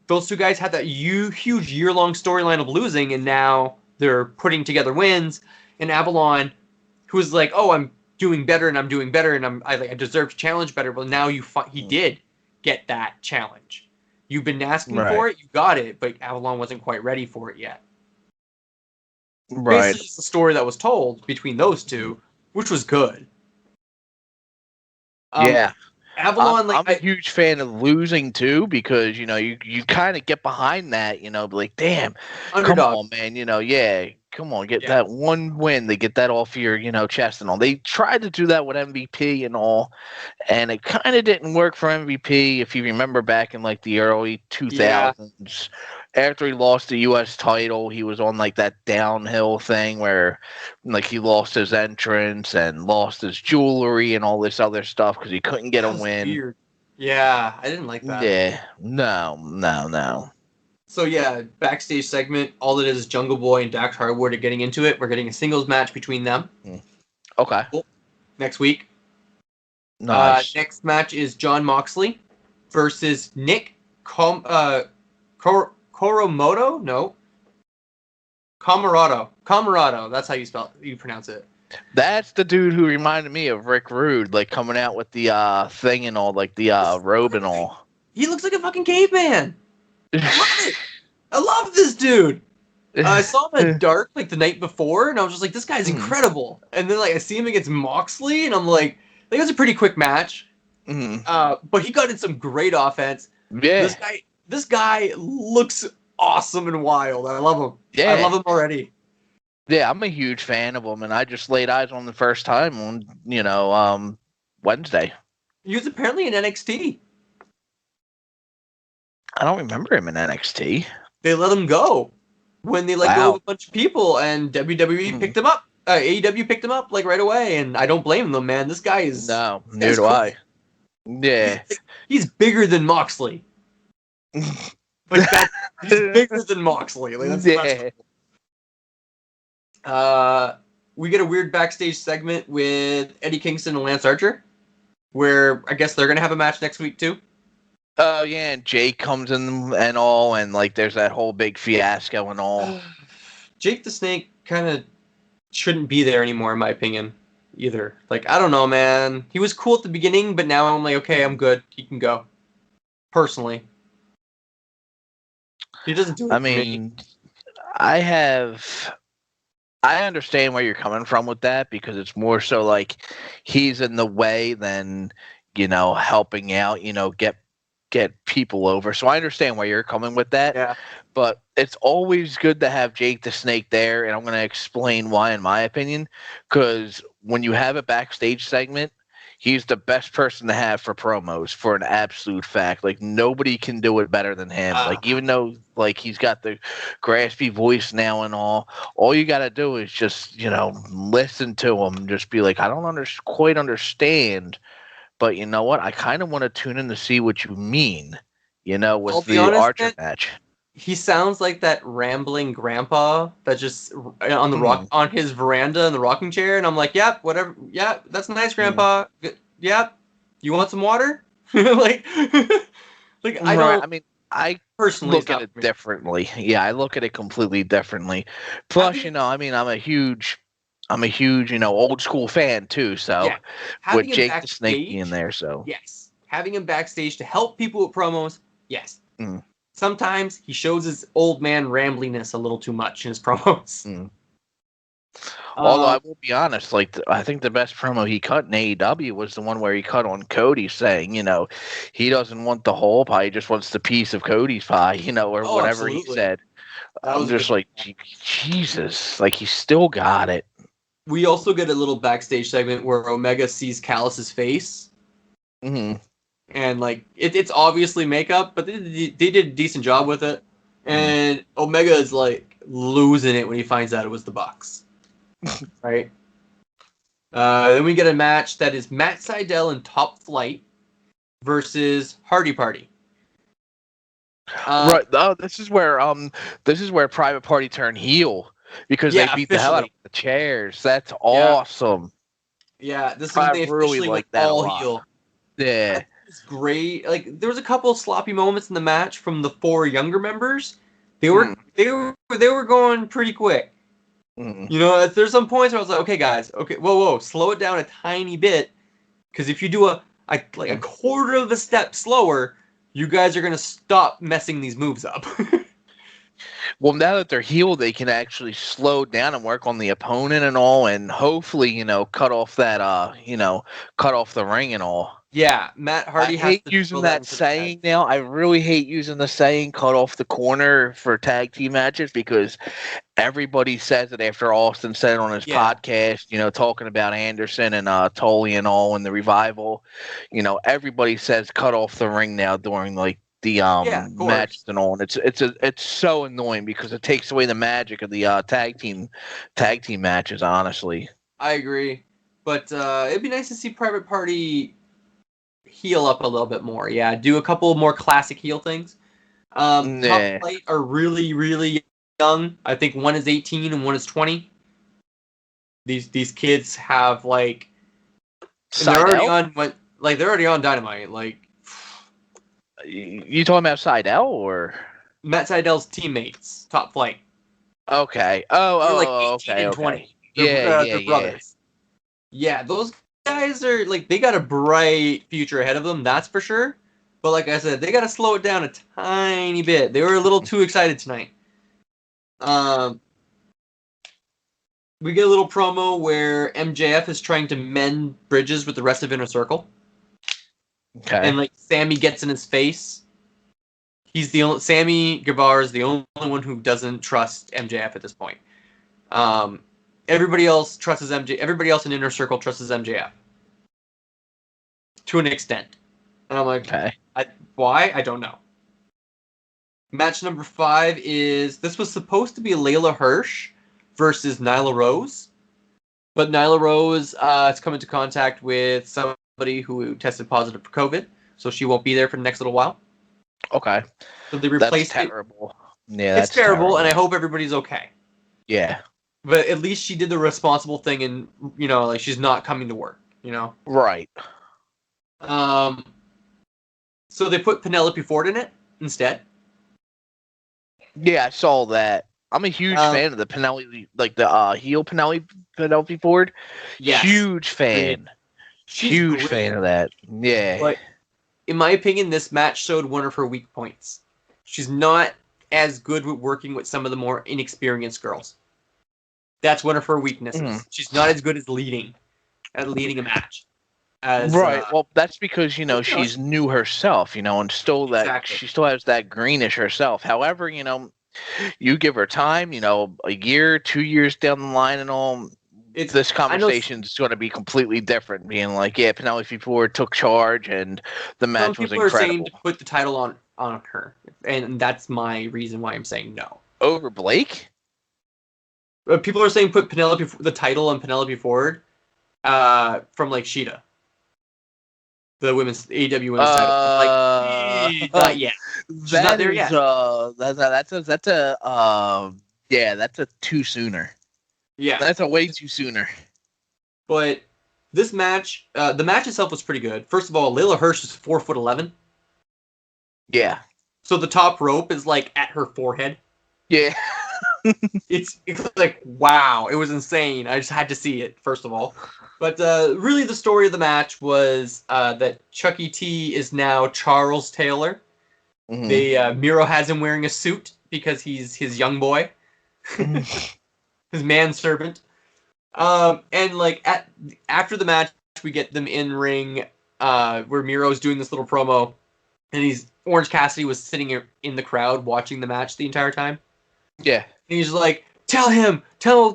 those two guys had that huge year-long storyline of losing, and now they're putting together wins. And Avalon, who's I'm doing better, and I'm doing better, and I deserve to challenge better. Well, now he did. get that challenge. You've been asking for it, you got it, but Avalon wasn't quite ready for it yet. Right. Basically, it's the story that was told between those two, which was good. Yeah. Avalon, I'm a huge fan of losing too, because you kind of get behind that, like, damn, underdog. Come on, man, come on, get that one win, they get that off your chest and all. They tried to do that with MVP and all, and it kind of didn't work for MVP. If you remember back in like the early 2000s, after he lost the U.S. title, he was on like that downhill thing where like he lost his entrance and lost his jewelry and all this other stuff because he couldn't get a win. Weird. Yeah, I didn't like that. Yeah, no. So yeah, backstage segment. All it is Jungle Boy and Dax Harwood are getting into it. We're getting a singles match between them. Okay. Cool. Next week. Nice. Next match is Jon Moxley versus Nick Koromoto. No. Camarado. That's how you pronounce it. That's the dude who reminded me of Rick Rude, like coming out with the thing and all, like the robe and all. He looks like a fucking caveman. I love it. I love this dude. I saw him at Dark like the night before, and I was just like, this guy's incredible. And then like I see him against Moxley, and I'm like it was a pretty quick match. But he got in some great offense. Yeah. This guy looks awesome and wild. I love him. Yeah. I love him already. Yeah, I'm a huge fan of him, and I just laid eyes on him the first time on, Wednesday. He was apparently in NXT. I don't remember him in NXT. They let him go when they let go of a bunch of people, and WWE picked him up. AEW picked him up like right away, and I don't blame them, man. This guy is neither do I. Yeah, he's bigger than Moxley. Like that, he's bigger than Moxley. Like that's we get a weird backstage segment with Eddie Kingston and Lance Archer, where I guess they're gonna have a match next week too. Oh yeah, and Jake comes in and all, and like there's that whole big fiasco and all. Jake the Snake kind of shouldn't be there anymore, in my opinion. Either like I don't know, man. He was cool at the beginning, but now I'm like, okay, I'm good. He can go. Personally, he doesn't do it. I mean, I understand where you're coming from with that, because it's more so like he's in the way than helping out. Get people over. So I understand where you're coming with that. Yeah. But it's always good to have Jake the Snake there, and I'm going to explain why, in my opinion. Because when you have a backstage segment, he's the best person to have for promos, for an absolute fact. Like, nobody can do it better than him. Like, even though, like, he's got the graspy voice now and all you got to do is just, listen to him. Just be like, I don't quite understand, but you know what? I kind of want to tune in to see what you mean, with the Archer match. He sounds like that rambling grandpa that just on the on his veranda in the rocking chair, and I'm like, yep, whatever. Yeah, that's nice, grandpa. Yep. You want some water? like I don't. I mean, I personally look at it differently. Yeah, I look at it completely differently. Plus, I'm a huge, old school fan too. So with Jake the Snake being there, so yes, having him backstage to help people with promos, yes. Sometimes he shows his old man rambliness a little too much in his promos. Although I will be honest, like I think the best promo he cut in AEW was the one where he cut on Cody, saying, he doesn't want the whole pie, he just wants the piece of Cody's pie, or whatever he said. I'm just like, Jesus, like he still got it. We also get a little backstage segment where Omega sees Callus's face. And like it's obviously makeup, but they did a decent job with it. And Omega is like losing it when he finds out it was the Bucks. Right? Then we get a match that is Matt Sydal and Top Flight versus Hardy Party. Right. Oh, this is where Private Party turned heel, because they beat the hell out of the chairs. That's awesome. Yeah, this is they really like that all heel. Yeah. It's great. Like there was a couple of sloppy moments in the match from the 4 younger members. They were going pretty quick. There's some points where I was like, okay, guys, whoa, slow it down a tiny bit, because if you do a a quarter of a step slower, you guys are gonna stop messing these moves up. Well, now that they're healed, they can actually slow down and work on the opponent and all, and hopefully, cut off that, cut off the ring and all. Yeah, Matt Hardy I hate using that saying now. I really hate using the saying "cut off the corner" for tag team matches because everybody says it after Austin said it on his podcast, talking about Anderson and Tully and all in the revival. Everybody says cut off the ring now during like the matches and all, and it's so annoying because it takes away the magic of the tag team matches, honestly. I agree. But it'd be nice to see Private Party heal up a little bit more. Yeah, do a couple more classic heel things. Top Flight are really, really young. I think one is 18 and one is 20. These kids have like they're already on Dynamite. Like, you talking about Seidel or Matt Seidel's teammates? Top Flight. Okay. They're like 18 and 20. They're brothers. Yeah, those guys are like they got a bright future ahead of them. That's for sure. But like I said, they got to slow it down a tiny bit. They were a little too excited tonight. We get a little promo where MJF is trying to mend bridges with the rest of Inner Circle. Okay. And like Sammy gets in his face. Sammy Guevara is the only one who doesn't trust MJF at this point. Everybody else trusts MJ. Everybody else in Inner Circle trusts MJF to an extent. And I'm like, okay. Why? I don't know. Match number 5 is this was supposed to be Layla Hirsch versus Nyla Rose, but Nyla Rose has come into contact with somebody who tested positive for COVID, so she won't be there for the next little while. Okay. So they replaced That's terrible. Yeah, it's terrible, and I hope everybody's okay. Yeah. But at least she did the responsible thing, and like she's not coming to work. Right. So they put Penelope Ford in it instead. Yeah, I saw that. I'm a huge fan of the Penelope, like the heel Penelope Ford. Yes. Huge fan. Huge fan of that. Yeah. But in my opinion, this match showed one of her weak points. She's not as good with working with some of the more inexperienced girls. That's one of her weaknesses. Mm. She's not as good as leading a match. Well, that's because she's new herself, and still exactly. She still has that greenish herself. However, you give her time, a year, 2 years down the line, and all. This conversation is going to be completely different. Being like, yeah, Penelope Ford took charge, and the match was incredible. People are saying to put the title on her, and that's my reason why I'm saying no. Over Blake? People are saying put the title on Penelope Ford, from like Sheeta. The women's AEW women's title. Not yet. She's not there yet. That's a too sooner. Yeah. That's a way too sooner. But this match, the match itself was pretty good. First of all, Layla Hirsch is 4'11". Yeah. So the top rope is like at her forehead. Yeah. It's like, wow, it was insane. I just had to see it, first of all. But really the story of the match was that Chucky T is now Charles Taylor. Mm-hmm. Miro has him wearing a suit because he's his young boy. His manservant. And like after the match, we get them in ring where Miro's doing this little promo. And Orange Cassidy was sitting in the crowd watching the match the entire time. Yeah. And he's like, tell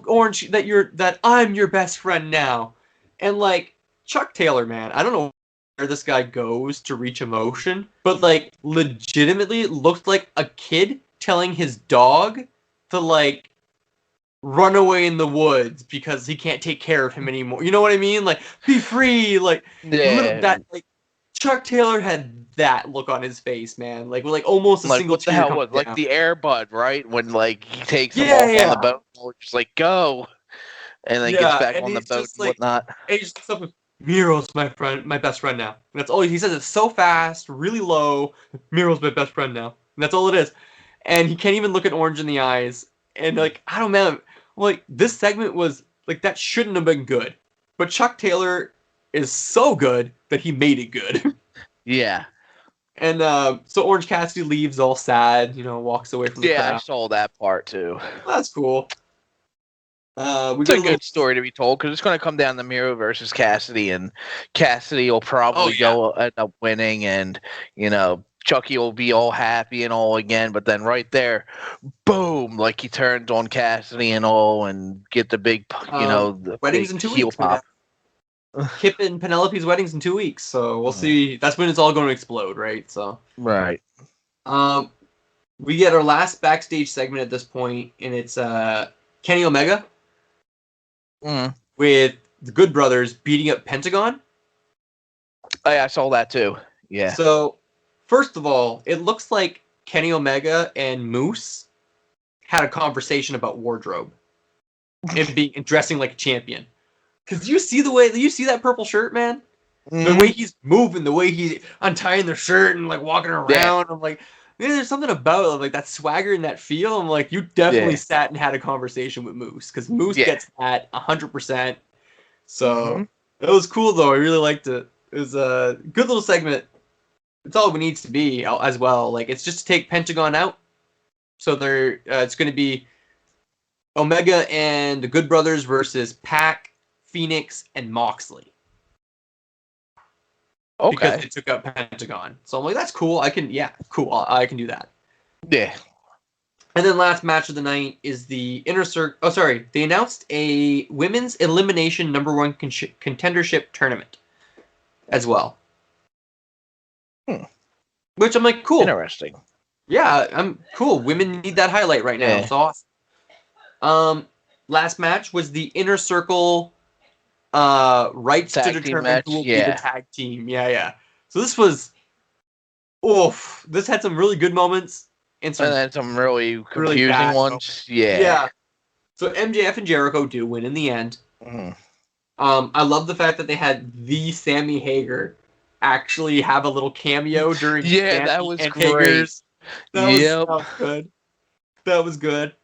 Orange that I'm your best friend now. And like Chuck Taylor, man, I don't know where this guy goes to reach emotion, but like legitimately it looked like a kid telling his dog to like run away in the woods because he can't take care of him anymore. You know what I mean? Like, be free. Like, that. Like, Chuck Taylor had that look on his face, man. Like almost a single tear. What the hell was like the Air Bud, right? When like he takes him off on the boat, and just like go, and then gets back on the boat and whatnot. And he's just up, Miro's my best friend now. And that's all he says. It's so fast, really low. Miro's my best friend now. And that's all it is. And he can't even look at Orange in the eyes. And like, I don't know, like this segment was like that shouldn't have been good. But Chuck Taylor is so good that he made it good. Yeah. And so Orange Cassidy leaves all sad, walks away from the crowd. I saw that part too. Well, that's cool. It's a good story to be told because it's going to come down to Miro versus Cassidy, and Cassidy will probably end up winning, and Chucky will be all happy and all again. But then right there, boom! Like he turns on Cassidy and all, and get the big, the weddings big in 2 heel weeks. pop. Kip and Penelope's wedding's in 2 weeks, so we'll see. That's when it's all going to explode, right? So right. We get our last backstage segment at this point, and it's Kenny Omega with the Good Brothers beating up Pentagon. Oh, yeah, I saw that too. Yeah. So, first of all, it looks like Kenny Omega and Moose had a conversation about wardrobe and dressing like a champion. Because you see that purple shirt, man? The way he's moving, the way he's untying the shirt and like walking around. Yeah. I'm like, man, there's something about it, like that swagger and that feel. I'm like, you definitely sat and had a conversation with Moose, because Moose gets that 100%. So it was cool though. I really liked it. It was a good little segment. It's all it needs to be as well. Like, it's just to take Pentagon out. So it's going to be Omega and the Good Brothers versus Pac, Phoenix, and Moxley. Okay. Because they took out Pentagon. So I'm like, that's cool. I can do that. Yeah. And then last match of the night is the Inner Circle. Oh, sorry. They announced a women's elimination #1 contendership tournament as well. Which I'm like, cool. Interesting. Yeah, I'm cool. Women need that highlight right now. It's awesome. Last match was the Inner Circle rights to determine who will be the tag team. Yeah. So this was this had some really good moments and then some really confusing ones. Yeah. So MJF and Jericho do win in the end. I love the fact that they had the Sammy Hager actually have a little cameo during that was great. Hager's. That was good. That was good.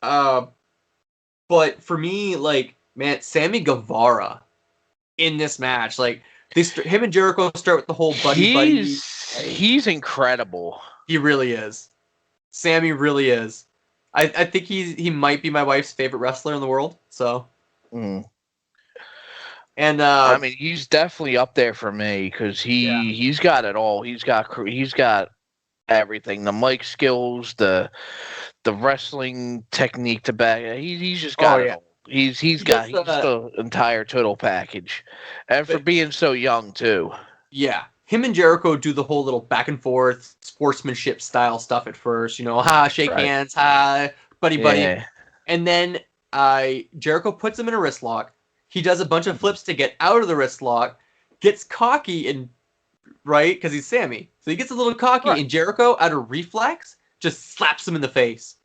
But for me, like, man, Sammy Guevara in this match, like, him and Jericho start with the whole buddy. He's incredible. He really is. Sammy really is. I think he might be my wife's favorite wrestler in the world. So. And I mean, he's definitely up there for me because he's got it all. He's got everything: the mic skills, the wrestling technique to back. He's just got it all. He's got the entire total package, and for being so young too. Yeah, him and Jericho do the whole little back and forth sportsmanship style stuff at first. Shake hands, buddy, and then Jericho puts him in a wrist lock. He does a bunch of flips to get out of the wrist lock, gets cocky and because he's Sammy, so he gets a little cocky, and Jericho, out of reflex, just slaps him in the face.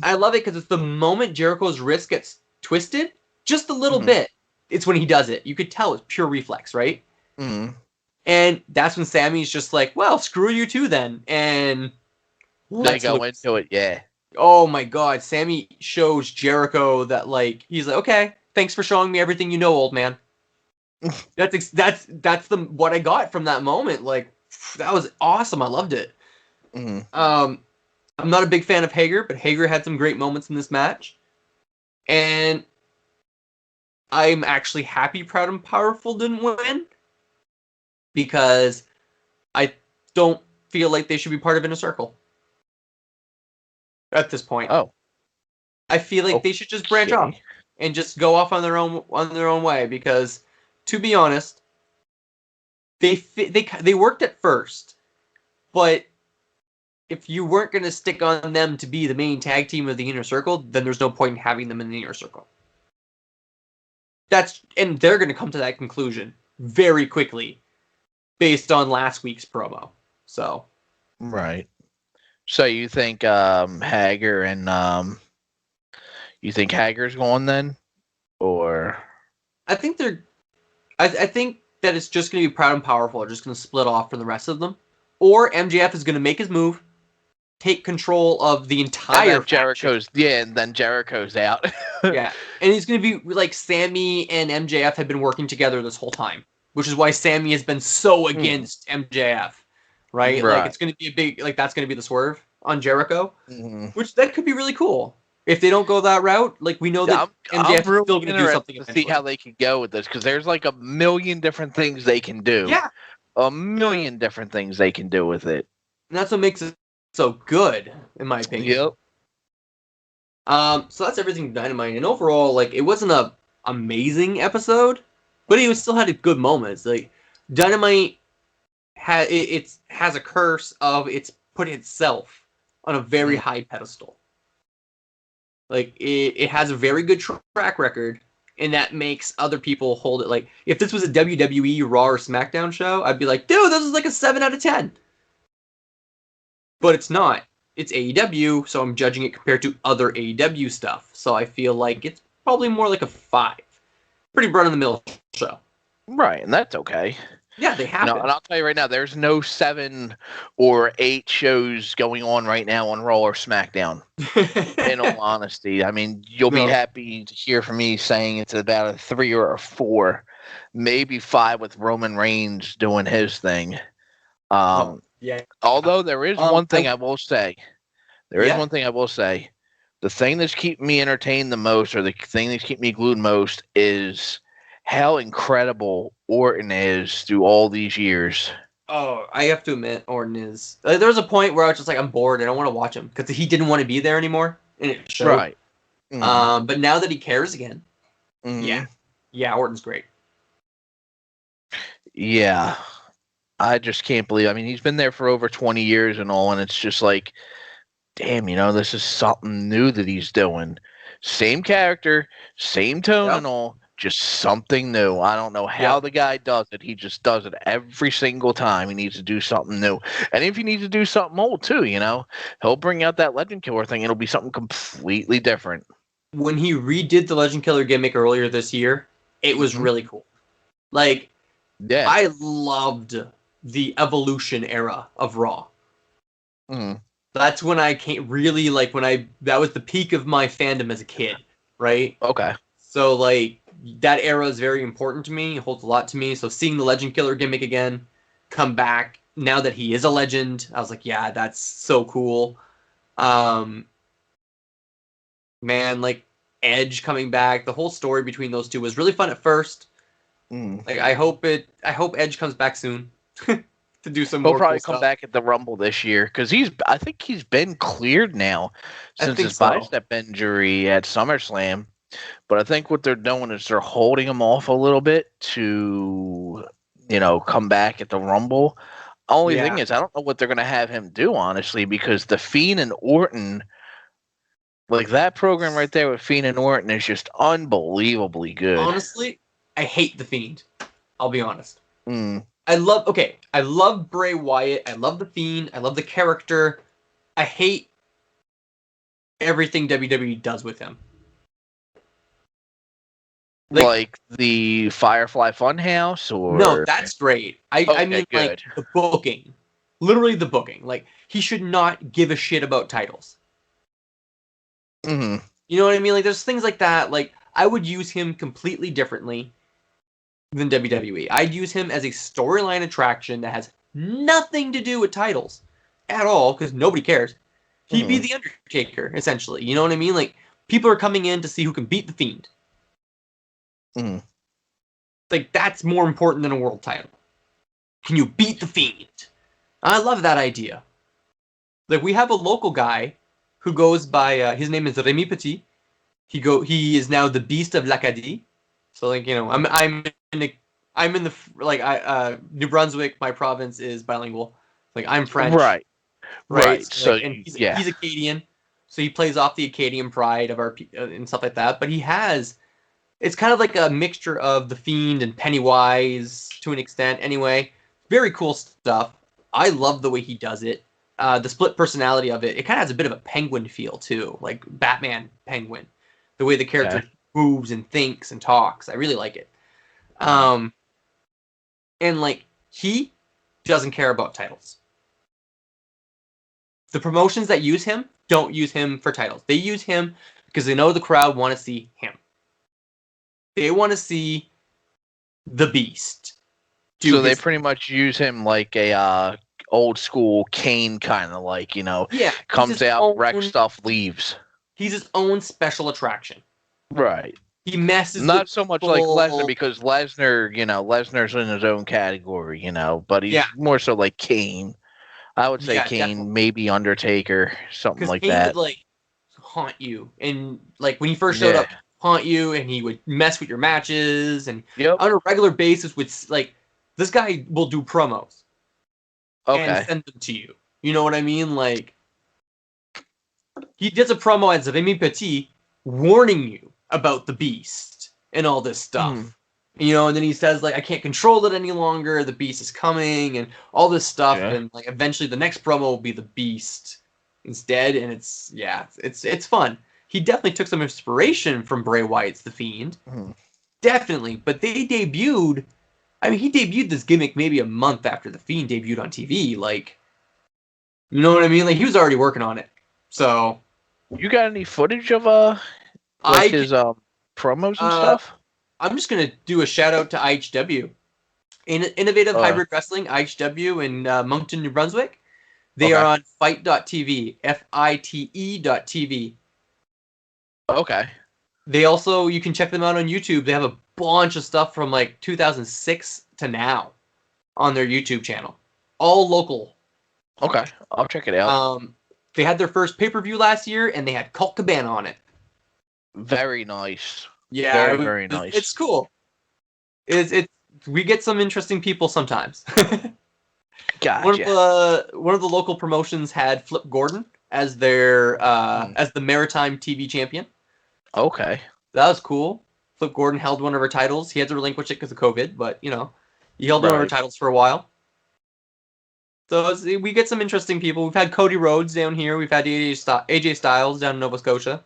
I love it because it's the moment Jericho's wrist gets twisted, just a little bit. It's when he does it. You could tell it's pure reflex, right? And that's when Sammy's just like, well, screw you too then. And they go into it, yeah. Oh my God, Sammy shows Jericho that, like, he's like, okay, thanks for showing me everything you know, old man. That's what I got from that moment. Like, that was awesome. I loved it. I'm not a big fan of Hager, but Hager had some great moments in this match. And I'm actually happy Proud and Powerful didn't win, because I don't feel like they should be part of Inner Circle at this point. I feel like they should just branch off and just go off on their own way, because, to be honest, they worked at first, but if you weren't going to stick on them to be the main tag team of the Inner Circle, then there's no point in having them in the Inner Circle. And they're going to come to that conclusion very quickly based on last week's promo. So. Right. So you think Hager and you think Hager's going then? Or I think I think that it's just going to be Proud and Powerful. They're just going to split off from the rest of them. Or MJF is going to make his move, take control of the entire and then Jericho's out. Yeah. And he's going to be like Sammy and MJF have been working together this whole time. which is why Sammy has been so against MJF, right? Like it's going to be a big, like that's going to be the swerve on Jericho, which that could be really cool. If they don't go that route, like we know that MJF is still going to do something to see how they can go with this, because there's like a million different things they can do. Yeah. A million different things they can do with it. And that's what makes it so good, in my opinion. Yep. So that's everything Dynamite. And overall, like, it wasn't a amazing episode, but it still had good moments. Like, Dynamite has a curse of it's put itself on a very high pedestal. Like, it has a very good track record, and that makes other people hold it. Like, if this was a WWE Raw or SmackDown show, I'd be like, dude, this is like a 7 out of 10. But it's not. It's AEW, so I'm judging it compared to other AEW stuff. So I feel like it's probably more like a 5. Pretty run-of-the-mill show. Right, and that's okay. Yeah, they happen. And I'll tell you right now, there's no 7 or 8 shows going on right now on Raw or SmackDown. In all honesty, I mean, you'll be happy to hear from me saying it's about a 3 or a 4, maybe 5 with Roman Reigns doing his thing. Yeah. Although there is one thing I will say. One thing I will say. The thing that's keeping me entertained the most, or the thing that's keeping me glued most, is how incredible Orton is through all these years. Oh, I have to admit, Orton is. There was a point where I was just like, I'm bored. I don't want to watch him because he didn't want to be there anymore, and it showed. Right. But now that he cares again, yeah, Orton's great. Yeah, I just can't believe. I mean, he's been there for over 20 years and all, and it's just like, damn, this is something new that he's doing. Same character, same tone and all. Just something new. I don't know how the guy does it. He just does it every single time. He needs to do something new. And if he needs to do something old too, he'll bring out that Legend Killer thing. It'll be something completely different. When he redid the Legend Killer gimmick earlier this year, it was really cool. Like, I loved the Evolution era of Raw. That's when I came really, like, that was the peak of my fandom as a kid, right? Okay. So, like, that era is very important to me. It holds a lot to me. So seeing the Legend Killer gimmick again come back now that he is a legend, I was like, yeah, that's so cool. Man, like Edge coming back, the whole story between those two was really fun at first. Like I hope Edge comes back soon to do some more. He'll probably cool come back at the Rumble this year because I think he's been cleared now since his bicep injury at SummerSlam. But I think what they're doing is they're holding him off a little bit to, come back at the Rumble. Only thing is, I don't know what they're going to have him do, honestly, because the Fiend and Orton, like that program right there with Fiend and Orton is just unbelievably good. Honestly, I hate the Fiend. I'll be honest. I love Bray Wyatt. I love the Fiend. I love the character. I hate everything WWE does with him. Like the Firefly Funhouse, or no, that's great. I mean, good. Like the booking, literally the booking. Like he should not give a shit about titles. You know what I mean? Like there's things like that. Like I would use him completely differently than WWE. I'd use him as a storyline attraction that has nothing to do with titles at all because nobody cares. He'd be the Undertaker essentially. You know what I mean? Like people are coming in to see who can beat the Fiend. Like that's more important than a world title. Can you beat the Fiend? I love that idea. Like we have a local guy who goes by his name is Remy Petit. He is now the Beast of l'Acadie. So like I'm in the New Brunswick. My province is bilingual. Like I'm French. Right. So he's Acadian. So he plays off the Acadian pride of our and stuff like that. But it's kind of like a mixture of the Fiend and Pennywise to an extent. Anyway, very cool stuff. I love the way he does it. The split personality of it. It kind of has a bit of a Penguin feel too, like Batman Penguin. The way the character moves and thinks and talks. I really like it. And like he doesn't care about titles. The promotions that use him don't use him for titles. They use him because they know the crowd want to see him. They want to see the Beast. So they pretty much use him like a old school Kane kind of like, comes out, wrecks stuff, leaves. He's his own special attraction. Right. He messes Not with so much people. like Lesnar, because Lesnar's in his own category, but he's more so like Kane. I would say Kane, definitely. Maybe Undertaker, something like Kane that. Would like haunt you, and like when he first showed up, haunt you, and he would mess with your matches, and on a regular basis would like this guy will do promos, and send them to you. You know what I mean? Like he does a promo as Rémi Petit, warning you about the Beast and all this stuff. And then he says like I can't control it any longer. The Beast is coming, and all this stuff, and like eventually the next promo will be the Beast instead, and it's fun. He definitely took some inspiration from Bray Wyatt's The Fiend, definitely. But they debuted. I mean, he debuted this gimmick maybe a month after The Fiend debuted on TV. Like, you know what I mean? Like he was already working on it. So, you got any footage of his promos and stuff? I'm just gonna do a shout out to IHW, Innovative Hybrid Wrestling, IHW in Moncton, New Brunswick. They are on Fight.tv, FITE.tv. Okay. They also, you can check them out on YouTube. They have a bunch of stuff from like 2006 to now on their YouTube channel, all local. Okay, I'll check it out. They had their first pay-per-view last year, and they had Colt Cabana on it. Very nice. Yeah, very, very nice. It's cool. We get some interesting people sometimes. Gotcha. One of the local promotions had Flip Gordon as their as the Maritime TV champion. Okay. That was cool. Flip Gordon held one of her titles. He had to relinquish it because of COVID, but he held one of her titles for a while. So we get some interesting people. We've had Cody Rhodes down here. We've had AJ Styles down in Nova Scotia.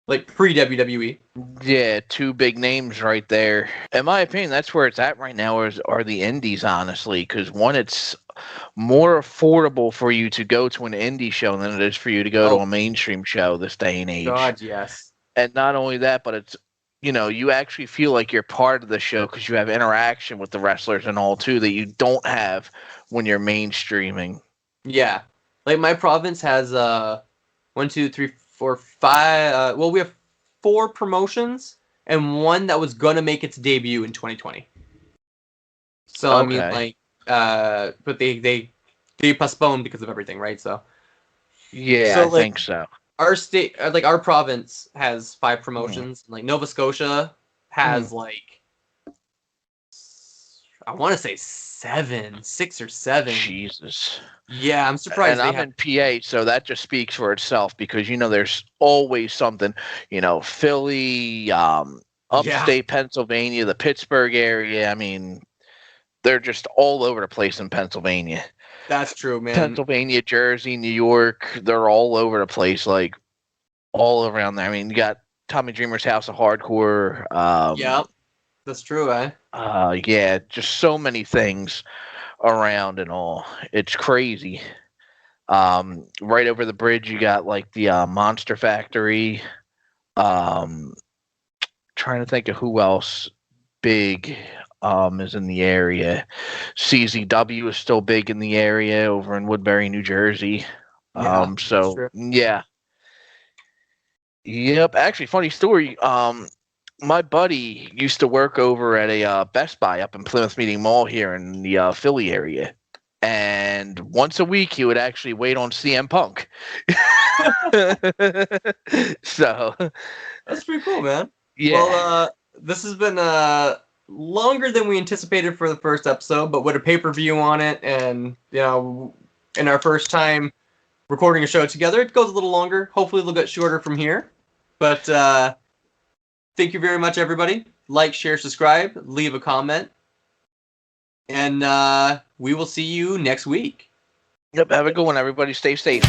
Like pre-WWE. Yeah, two big names right there. In my opinion, that's where it's at right now are the indies, honestly. Because one, it's more affordable for you to go to an indie show than it is for you to go to a mainstream show this day and age. God, yes. And not only that, but it's, you actually feel like you're part of the show because you have interaction with the wrestlers and all, too, that you don't have when you're mainstreaming. Yeah. Like, my province has 1, 2, 3, 4, 5. We have 4 promotions and one that was going to make its debut in 2020. So, I mean, like, but they postponed because of everything, right? So, yeah, I think so. Our state, like our province, has 5 promotions. Like Nova Scotia has like, I want to say 6 or 7. Jesus. Yeah, I'm surprised. And I'm in PA, so that just speaks for itself because there's always something. Philly, upstate Pennsylvania, the Pittsburgh area. I mean, they're just all over the place in Pennsylvania. That's true, man. Pennsylvania, Jersey, New York, they're all over the place, like all around there. I mean, you got Tommy Dreamer's House of Hardcore. Yeah, that's true, yeah, just so many things around and all. It's crazy. Right over the bridge, you got like the Monster Factory. Trying to think of who else big is in the area. CZW is still big in the area over in Woodbury, New Jersey. Yeah. Yep. Actually, funny story. My buddy used to work over at a Best Buy up in Plymouth Meeting Mall here in the Philly area. And once a week, he would actually wait on CM Punk. So that's pretty cool, man. Yeah. Well, this has been longer than we anticipated for the first episode, but with a pay-per-view on it, and in our first time recording a show together, it goes a little longer. Hopefully, it'll get shorter from here. But thank you very much, everybody. Like, share, subscribe, leave a comment, and we will see you next week. Yep. Have a good one, everybody. Stay safe.